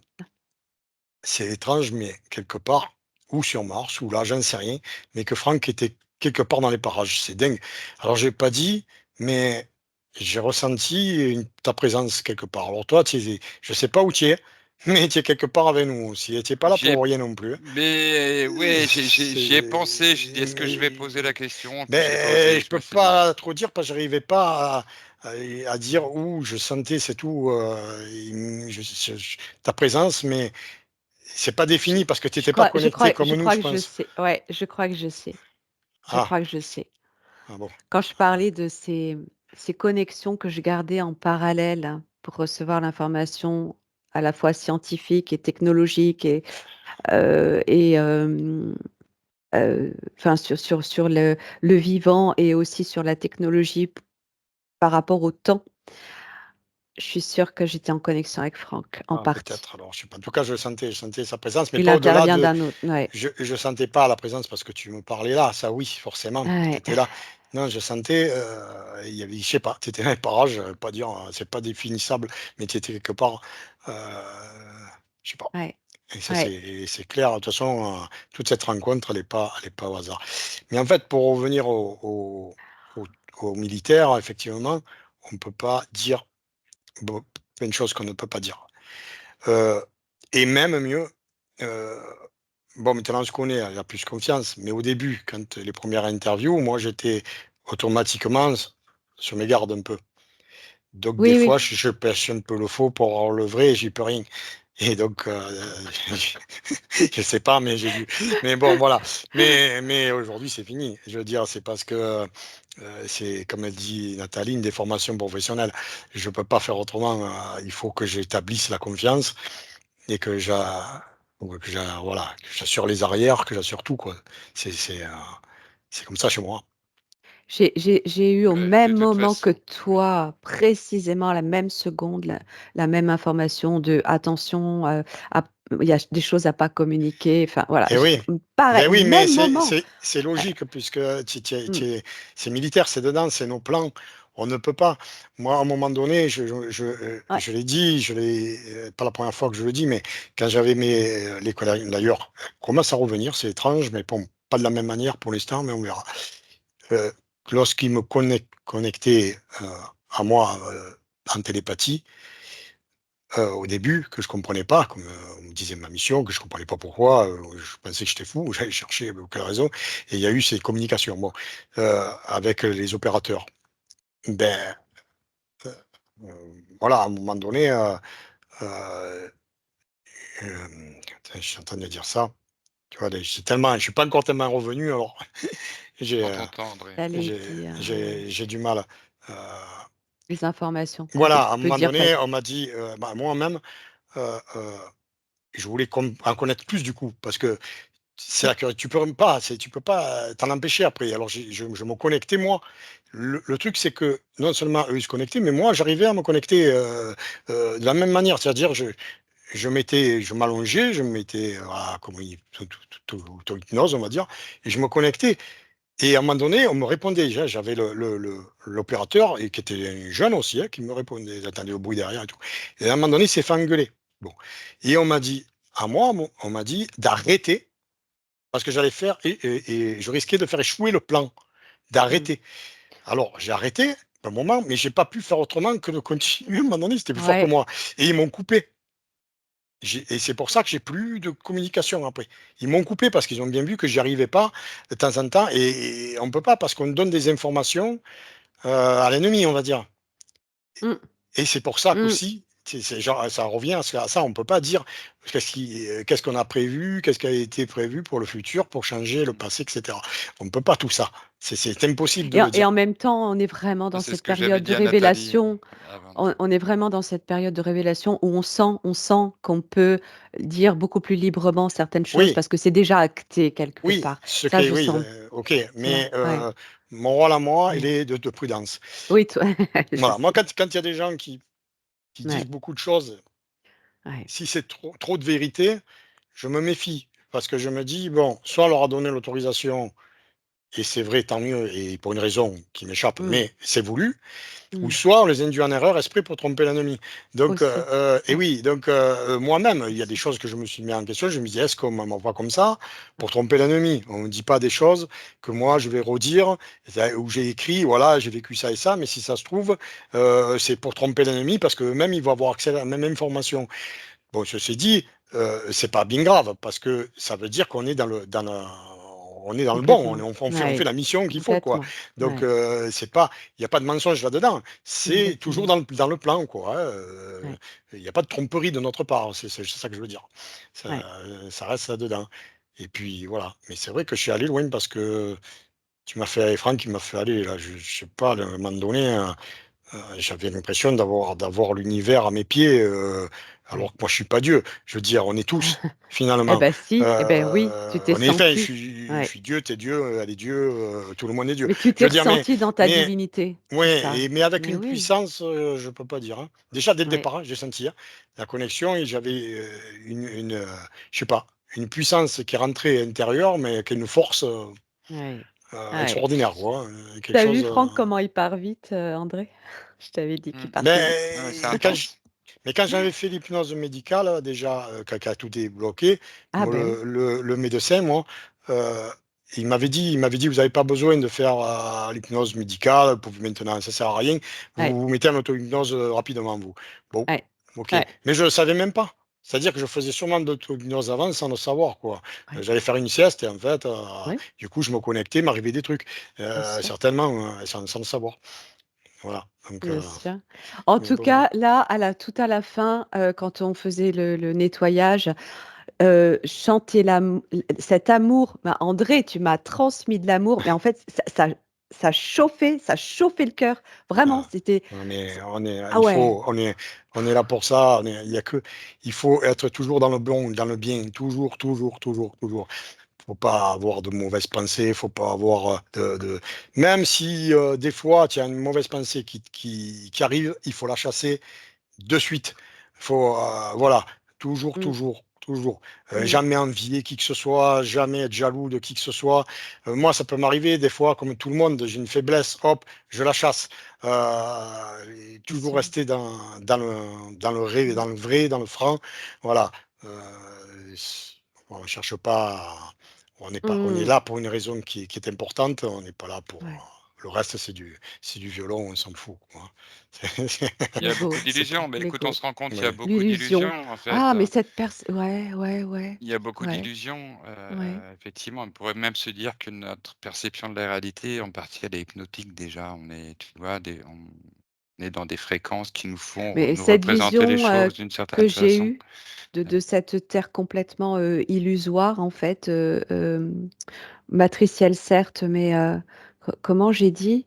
c'est étrange, mais quelque part, ou sur Mars, ou là, j'en sais rien, mais que Franck était quelque part dans les parages. C'est dingue. Alors, j'ai pas dit, mais j'ai ressenti ta présence quelque part. Alors, toi, je sais pas où tu es, mais tu es quelque part avec nous aussi. Tu es pas là J'y ai pour rien non plus, hein. mais ouais, j'y ai pensé, j'ai dit: «Est-ce que je vais poser la Mais, question?» Et puis j'ai pas ben, osé. je Je me peux suis dit: pas trop dire parce que j'arrivais pas à dire où je sentais, c'est tout, ta présence, mais c'est pas je défini parce que tu je étais pas crois je connecté crois comme je nous, crois je que je pense. sais. Ouais, je crois que je sais. Je Ah, crois que je sais. ah bon. Quand je parlais de ces connexions que je gardais en parallèle pour recevoir l'information à la fois scientifique et technologique et enfin sur le vivant et aussi sur la technologie par rapport au temps, je suis sûre que j'étais en connexion avec Franck, en Ah, partie. peut-être alors, je sais pas. En tout cas, je sentais sa présence, mais Il pas au-delà intervient de d'un autre, ouais, je sentais pas la présence parce que tu me parlais là, ça oui, forcément, tu ouais, étais là. Non, je sentais, il y avait je sais pas, tu étais dans les parages, pas dire, c'est pas définissable, mais tu étais quelque part, heu, je sais pas. ouais, Et ça, ouais. c'est clair. De toute façon, toute cette rencontre, elle est pas au hasard. Mais en fait, pour revenir aux militaires, effectivement, on ne peut pas dire plein de choses qu'on ne peut pas dire. Heu et même mieux, heu, bon, maintenant on se connaît, il y a plus confiance. Mais au début, quand les premières interviews, moi j'étais automatiquement sur mes gardes un peu. Donc des Oui, fois, oui. je pêche un peu le faux pour avoir le vrai et j'y peux rien. Et donc, je sais pas, mais j'ai dû. Mais bon, voilà. Mais aujourd'hui, c'est fini. Je veux dire, c'est parce que c'est, comme elle dit Nathalie, une déformation professionnelle. Je peux pas faire autrement. Il faut que j'établisse la confiance et voilà, que j'assure les arrières, que j'assure tout, quoi. C'est comme ça chez moi. J'ai eu au De même toute moment que façon, oui. toi, précisément la même seconde, la même information de attention, il y a des choses à pas communiquer. Enfin voilà, Et oui. pareil, Ben au oui, mais même moment. c'est Euh, logique puisque mm, c'est militaire, c'est dedans, c'est nos plans. On ne peut pas. Moi, à un moment donné, ouais. je l'ai dit, pas la première fois que je le dis, mais quand j'avais les collègues, d'ailleurs, commence à revenir, c'est étrange, mais bon, pas de la même manière pour l'instant, mais on verra. Euh, Lorsqu'ils me connectaient à moi en télépathie, au début, que je comprenais pas, comme on me disait ma mission, que je comprenais pas pourquoi, je pensais que j'étais fou, j'allais chercher quelle raison, et il y a eu ces communications, bon, avec les opérateurs. Ben, heu, voilà, à un moment donné, heu, attends, je suis en train de dire ça, tu vois? Là, je suis pas encore tellement revenu, alors j'ai, On t'entend, André. J'allais dire j'ai du mal, heu, les informations. voilà, à un Tu peux moment dire donné, on m'a dit, bah, moi-même, heu heu, je voulais en connaître plus du coup, parce que c'est là que tu peux même pas, tu peux pas t'en empêcher après. Alors je me connectais moi. Le truc, c'est que non seulement eux, ils se connectaient, mais moi, j'arrivais à me connecter de la même manière. C'est-à-dire, je m'allongeais, je me mettais comment auto-hypnose, on va dire, et je me connectais. Et à un moment donné, on me répondait. J'avais l'opérateur, et qui était jeune aussi, hein, qui me répondait. J'attendais au bruit derrière et tout. Et à un moment donné, il s'est fait engueuler. Bon. Et on m'a dit, à moi, on m'a dit d'arrêter parce que j'allais faire et je risquais de faire échouer le plan, Mmh. d'arrêter. Alors j'ai arrêté un moment, mais j'ai pas pu faire autrement que de continuer. À un moment donné, c'était plus fort que Ouais. moi et ils m'ont coupé. Et c'est pour ça que j'ai plus de communication après. Ils m'ont coupé parce qu'ils ont bien vu que j'y arrivais pas de temps en temps et on peut pas parce qu'on donne des informations, à l'ennemi, on va dire. Mmh. Et c'est pour ça Mmh. qu'aussi, c'est genre ça revient à ça, on peut pas dire qu'est-ce qu'on a prévu, qu'est-ce qui a été prévu pour le futur, pour changer le passé, et cetera. On ne peut pas tout ça. C'est impossible de Et en le et dire. en même temps, on est vraiment Ça, dans c'est ce cette que j'avais période de dit à Nathalie révélation. avant de On est vraiment dans cette période de révélation où on sent qu'on peut dire beaucoup plus librement certaines choses Oui, parce que c'est déjà acté quelque oui, part. Ça, secret, je oui, sens, OK, tu vois? mais Ouais, mon rôle à moi, il ouais. est de prudence. Oui, toi, je Voilà, moi, sais. quand il y a des gens qui disent Ouais, beaucoup de choses, ouais. si c'est trop de vérité, je me méfie parce que je me dis: «Bon, soit on leur a donné l'autorisation et c'est vrai, tant mieux et pour une raison qui m'échappe, Mmh, mais c'est voulu, ou mmh. soit on les induit en erreur exprès pour tromper l'ennemi». Donc Aussi. et Ouais, oui, donc moi-même, il y a des aussi. choses que je me suis mis en question. Je me disais: «Est-ce qu'on m'envoie comme ça pour tromper l'ennemi?» On me dit pas des choses que moi je vais redire, où j'ai écrit: «Voilà, j'ai vécu ça et ça», mais si ça se trouve, c'est pour tromper l'ennemi parce qu'eux-mêmes, ils vont avoir accès à la même information. Bon, ceci dit, c'est pas bien grave parce que ça veut dire qu'on est on est dans le bon, Complètement. on fait Ouais, la mission qu'il faut, quoi. complètement. Donc, Ouais, c'est pas il y a pas de mensonge là-dedans. C'est toujours exactement. dans le plan, quoi, hein, Ouais, il y a pas de tromperie de notre part, c'est ça que je veux dire. Ça, ouais. ça reste là-dedans et puis voilà. Mais c'est vrai que je suis allé loin parce que Franck, il m'a fait aller là, je sais pas, à un moment donné, j'avais l'impression d'avoir l'univers à mes pieds, alors Ouais. que moi je suis pas Dieu. Je veux dire, on est tous Eh finalement. ben si, eh ben oui, tu t'es En effet, senti. je Ouais. suis Dieu, tu es Dieu, elle est Dieu, tout le monde est Dieu. Mais tu Je t'es veux dire, ressenti dans ta mais divinité, c'est ouais, ça. mais avec Mais une oui, puissance, je peux pas dire, hein. Déjà dès le ouais, départ, hein, j'ai senti, hein, la connexion et j'avais, je sais pas, une puissance qui est rentrée intérieure, mais qui est une force, ouais, ouais. extraordinaire quoi, quelque Tu chose, vu Franck comment il part vite, André? Je t'avais dit qu'il Mmh. partait vite. Ouais, c'est mais intense. quand j'avais fait l'hypnose médicale, déjà, quand tout est bloqué, Ah moi, ben oui. le médecin, moi, heu, il m'avait dit: «Vous avez pas besoin de faire, l'hypnose médicale pour vous maintenant, ça sert à rien. Vous Ouais, vous mettez en auto-hypnose, rapidement vous». Bon, ouais, OK. ouais. Mais je ne savais même pas. C'est-à-dire que je faisais sûrement de l'auto-hypnose avant sans le savoir, quoi. Ouais, J'allais faire une sieste et en fait, ouais, du coup, je me connectais, il m'arrivait des trucs, bien sûr, certainement, sans le savoir. Voilà, donc bien sûr. En mais tout bon, cas, là, tout à la fin, quand on faisait le nettoyage, chanter cet amour, bah, André, tu m'as transmis de l'amour, mais en fait, ça chauffait le cœur. Vraiment, ah, c'était ah ouais, on est là pour ça, il y a que il faut être toujours dans le bon, dans le bien, toujours, toujours, toujours, toujours. Faut pas avoir de mauvaises pensées, faut pas avoir, même si, des fois, tu as une mauvaise pensée qui arrive, il faut la chasser de suite. Faut, voilà, toujours, mmh, toujours, toujours, mmh, jamais envier qui que ce soit, jamais être jaloux de qui que ce soit. Moi, ça peut m'arriver des fois, comme tout le monde, j'ai une faiblesse, hop, je la chasse. Et bien toujours sûr, rester mmh, dans le vrai, dans le franc. Voilà, on ne cherche pas on est mmh, là pour une raison qui est importante, on n'est pas là pour, ouais, le reste c'est du violon, on s'en fout, quoi, hein. C'est Il y a beaucoup l'ego, c'est pas d'illusions. Mais écoute, on l'ego, se rend compte, il y a ouais. beaucoup l'illusion. d'illusions, en fait, Ah, mais cette personne, ouais, ouais, ouais, il y a beaucoup ouais, d'illusions, ouais. effectivement. On pourrait même se dire que notre perception de la réalité, en partie, elle est hypnotique déjà. On est, tu vois, on est dans des fréquences qui nous font Mais nous cette représenter les vision, choses d'une que certaine j'ai façon. eue de cette terre complètement, illusoire en fait, matricielle certes, mais comment j'ai dit?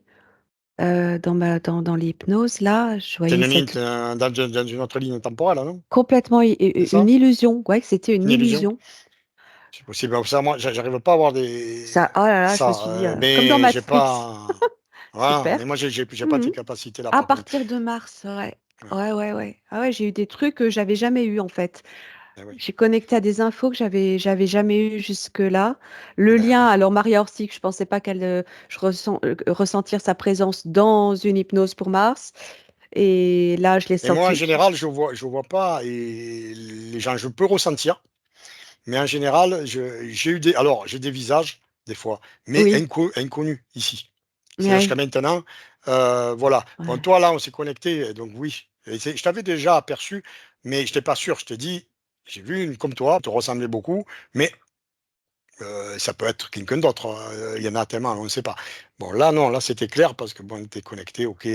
Dans l'hypnose là, je C'est voyais une ligne, cette tu dans une autre ligne temporelle, non? complètement C'est une ça? illusion, ouais, que c'était une Une illusion? illusion. C'est possible, alors ça, moi, j'arrive pas à avoir Ça oh là là, je me suis dit, ça, comme dans mais j'ai Matrix. pas voilà, mais Super. moi, j'ai pas Mmh. tes capacités-là, À par contre. partir de mars, ouais. Ouais, Ouais, ouais, ouais. Ah ouais, j'ai eu des trucs que j'avais jamais eu en fait. eh oui, J'ai connecté à des infos que j'avais jamais eues jusque-là. Le lien, d'accord. alors Maria Orsic, je pensais pas qu'elle, ressentir sa présence dans une hypnose pour Mars et là, je l'ai Et moi, en senti. général, je vois pas et les gens je peux ressentir, mais en général, j'ai des visages, des fois, mais Oui, inconnus ici. C'est-à-dire jusqu'à ouais, maintenant, voilà. Bon, ouais, toi, là, on s'est connecté, donc oui. Et je t'avais déjà aperçu, mais je n'étais pas sûr. Je t'ai dit, j'ai vu une comme toi, te ressemblait beaucoup, mais ça peut être quelqu'un d'autre, il y en a tellement, on ne sait pas. Bon, là, non, là, c'était clair parce que, bon, on était connectés, OK,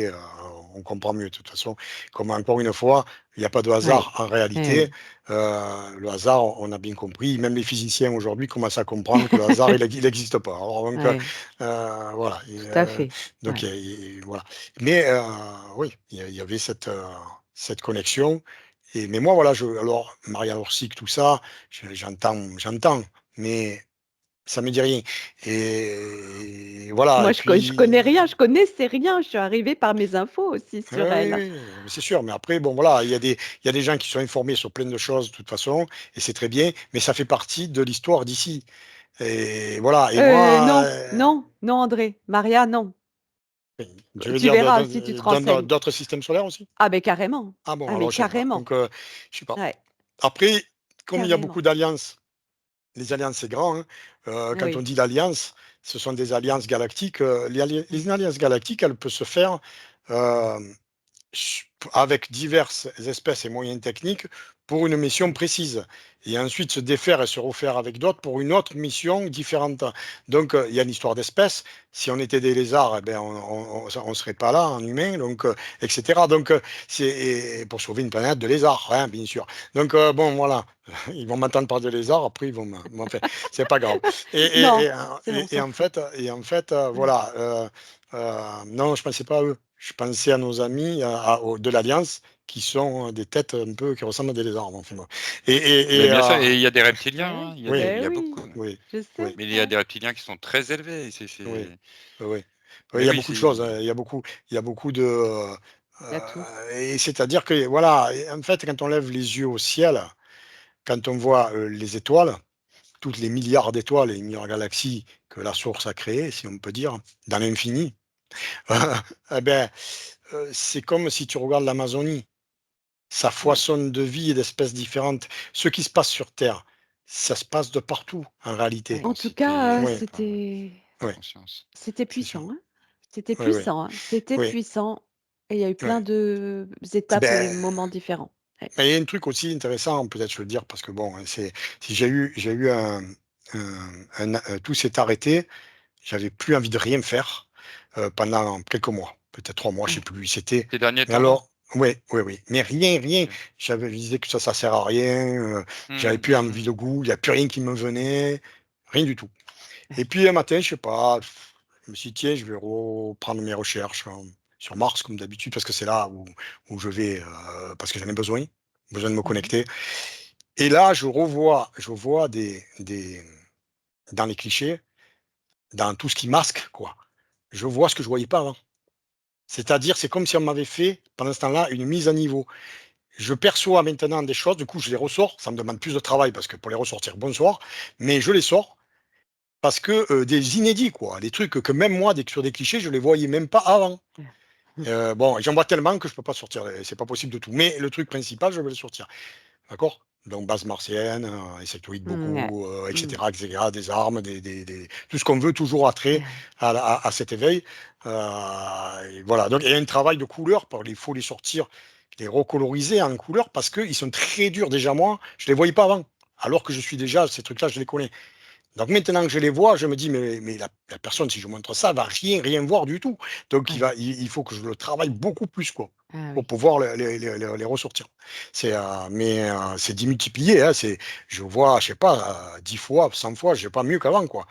on comprend mieux de toute façon. Comme encore une fois, il n'y a pas de ouais, hasard en réalité. ouais. Le hasard, on a bien compris, même les physiciens aujourd'hui commencent à comprendre que le hasard, il n'existe pas. Alors donc, Ouais, voilà et tout à fait. donc Ouais. voilà. Mais oui, il y avait cette connexion mais moi, voilà, alors Marianne Orsic, tout ça, j'entends, mais ça me dit rien et voilà Moi, et je connais puis rien, je connaissais rien. Je suis arrivée par mes infos aussi oui, sur oui, elle. oui, mais c'est sûr, mais après bon voilà, il y a des gens qui sont informés sur plein de choses de toute façon et c'est très bien, mais ça fait partie de l'histoire d'ici et voilà et moi, Non, non, non, André. Maria, non. je veux Tu dire verras si tu te renseignes. d'autres systèmes solaires aussi? Ah, mais carrément. Ah bon, Ah, mais alors je sais pas, carrément. donc je sais pas. Ouais, Après, comme il y a beaucoup carrément. d'alliances. Les alliances, c'est grand, hein. Quand on Oui. dit l'alliance, ce sont des alliances galactiques. Les alliances galactiques, elles peuvent se faire euh, avec diverses espèces et moyens techniques pour une mission précise. Et ensuite se défaire et se refaire avec d'autres pour une autre mission différente. Donc, il y a une histoire d'espèces. Si on était des lézards, eh ben, on serait pas là en humain, donc, etc. Donc, c'est et pour sauver une planète de lézards, hein, bien sûr. Donc, bon, voilà. Ils vont m'entendre parler de lézards, après, ils vont enfin, c'est pas grave. Et, et, Non, et, c'est bon, on et s'en en fout. fait, Ouais. voilà. Non, je pensais pas à eux. Je pensais à nos amis de l'Alliance qui sont des têtes un peu qui ressemblent à des lézards. Enfin, bon. Et, Mais et, et, bien sûr, euh, et il y a des Eh reptiliens, oui, hein, oui, il eh y a oui, beaucoup, oui, je oui, sais. mais il y a Ouais. des reptiliens qui sont très élevés. oui, oui. Oui, il Mais y a oui, beaucoup de choses, c'est hein. Il y a beaucoup de. Il y a tout. Et c'est-à-dire que, voilà, et en fait, quand on lève les yeux au ciel, quand on voit les étoiles, toutes les milliards d'étoiles et les milliards de galaxies que la source a créées, si on peut dire, dans l'infini, eh ben, c'est comme si tu regardes l'Amazonie. Ça Mm. foisonne de vie et d'espèces différentes. Ce qui se passe sur Terre, ça se passe de partout en la réalité. En tout cas, densité, Oui, la oui, conscience. c'était c'est sûr. puissant, hein. C'était Oui, oui, puissant, hein. C'était oui, puissant et il y a eu oui. plein de étapes et Ben, moments différents. Ouais. Mais il y a un truc aussi intéressant, peut-être je veux le dire, parce que bon, c'est si j'ai eu tout s'est arrêté, j'avais plus envie de rien faire, pendant quelques mois, peut-être 3 mois, je sais Ouais. plus, c'était Ces derniers mais temps, là? alors ouais, oui, oui, mais rien, OK. je disais que ça sert à rien, j'avais Mmh, plus mmh envie mh. de goût, il y a plus rien qui me venait, rien du tout. Ouais. Et puis un matin, je sais pas, je me suis dit: «Tiens, je vais reprendre mes recherches, sur Mars comme d'habitude», parce que c'est là où je vais, parce que j'en ai besoin de me Mmh. connecter. Et là, je vois dans les clichés, dans tout ce qui masque, quoi, je vois ce que je voyais pas avant. C'est-à-dire, c'est comme si on m'avait fait, pendant ce temps-là, une mise à niveau. Je perçois maintenant des choses, du coup, je les ressors, ça me demande plus de travail parce que pour les ressortir, bonsoir, mais je les sors parce que, des inédits, quoi, des trucs que même moi, sur des clichés, je les voyais même pas avant. Ouais. Bon, j'en vois tellement que je peux pas sortir, c'est pas possible de tout, mais le truc principal, je vais le sortir. D'accord? Donc base martienne, insectoïdes Ouais. beaucoup, Mmh. et cetera, des armes, des tout ce qu'on veut, toujours attrait Ouais. à cet éveil, et voilà, donc il y a un travail de couleur, il faut les sortir, les recoloriser en couleur parce qu'ils sont très durs. Déjà moi, je les voyais pas avant, alors que je suis déjà ces trucs-là, je les connais. Donc maintenant que je les vois, je me dis: «Mais la personne, si je montre ça, va rien voir du tout». Donc Ouais. il faut que je le travaille beaucoup plus, quoi, Ah pour oui. pouvoir les ressortir. Mais c'est démultiplié, hein, je vois, je sais pas, 10 fois, 100 fois, je sais pas mieux qu'avant, quoi.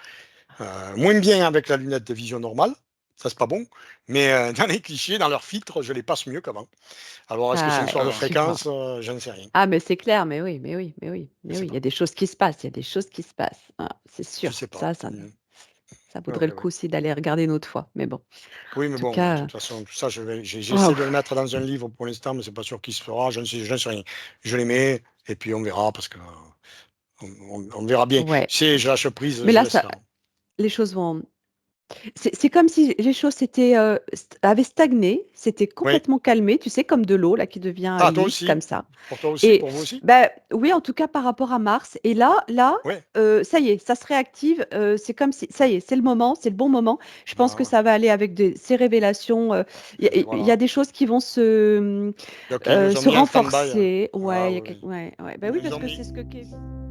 Moins bien avec la lunette de vision normale, ça c'est pas bon, mais dans les clichés, dans leurs filtres, je les passe mieux qu'avant. Alors est-ce que c'est une Ah histoire ouais, de D'accord. je vois. fréquence? J'en sais rien, Ah mais c'est clair, mais oui, mais oui, mais oui, je mais sais oui, il y a pas, des choses qui se passent, il y a des choses qui se passent. Ah, c'est je sûr. sais pas. Ça Mmh. ça Ouais, vaudrait le ouais, coup ouais. aussi d'aller regarder une autre fois, mais bon. En Oui, mais tout bon, de cas, toute façon, tout ça, j'essaie waouh! de le mettre dans un livre pour l'instant, mais c'est pas sûr qu'il se fera. Je ne sais rien. Je les mets et puis on verra parce que on verra bien. Ouais. Tu sais, je lâche prise, Mais je là, laisse ça faire. les choses vont c'est comme si les choses s'étaient, avaient stagné, s'étaient Oui. complètement calmées, tu sais, comme de l'eau là qui devient, Ah, toi lisse comme aussi? ça Pour toi aussi? et Pour vous aussi? bah, oui, en tout cas par rapport à Mars et là, Oui. ça y est, ça se réactive, c'est comme si ça y est, c'est le moment, c'est le bon moment. Je pense que Voilà. ça va aller avec ces révélations, Eh ben il y a voilà. des choses qui vont Donc ils nous ont se mis en stand-by, hein. renforcer. Ah Ouais, il y a oui, quelque oui. ouais, ouais, bah, Ils oui, nous parce ont que mis c'est ce que Kevin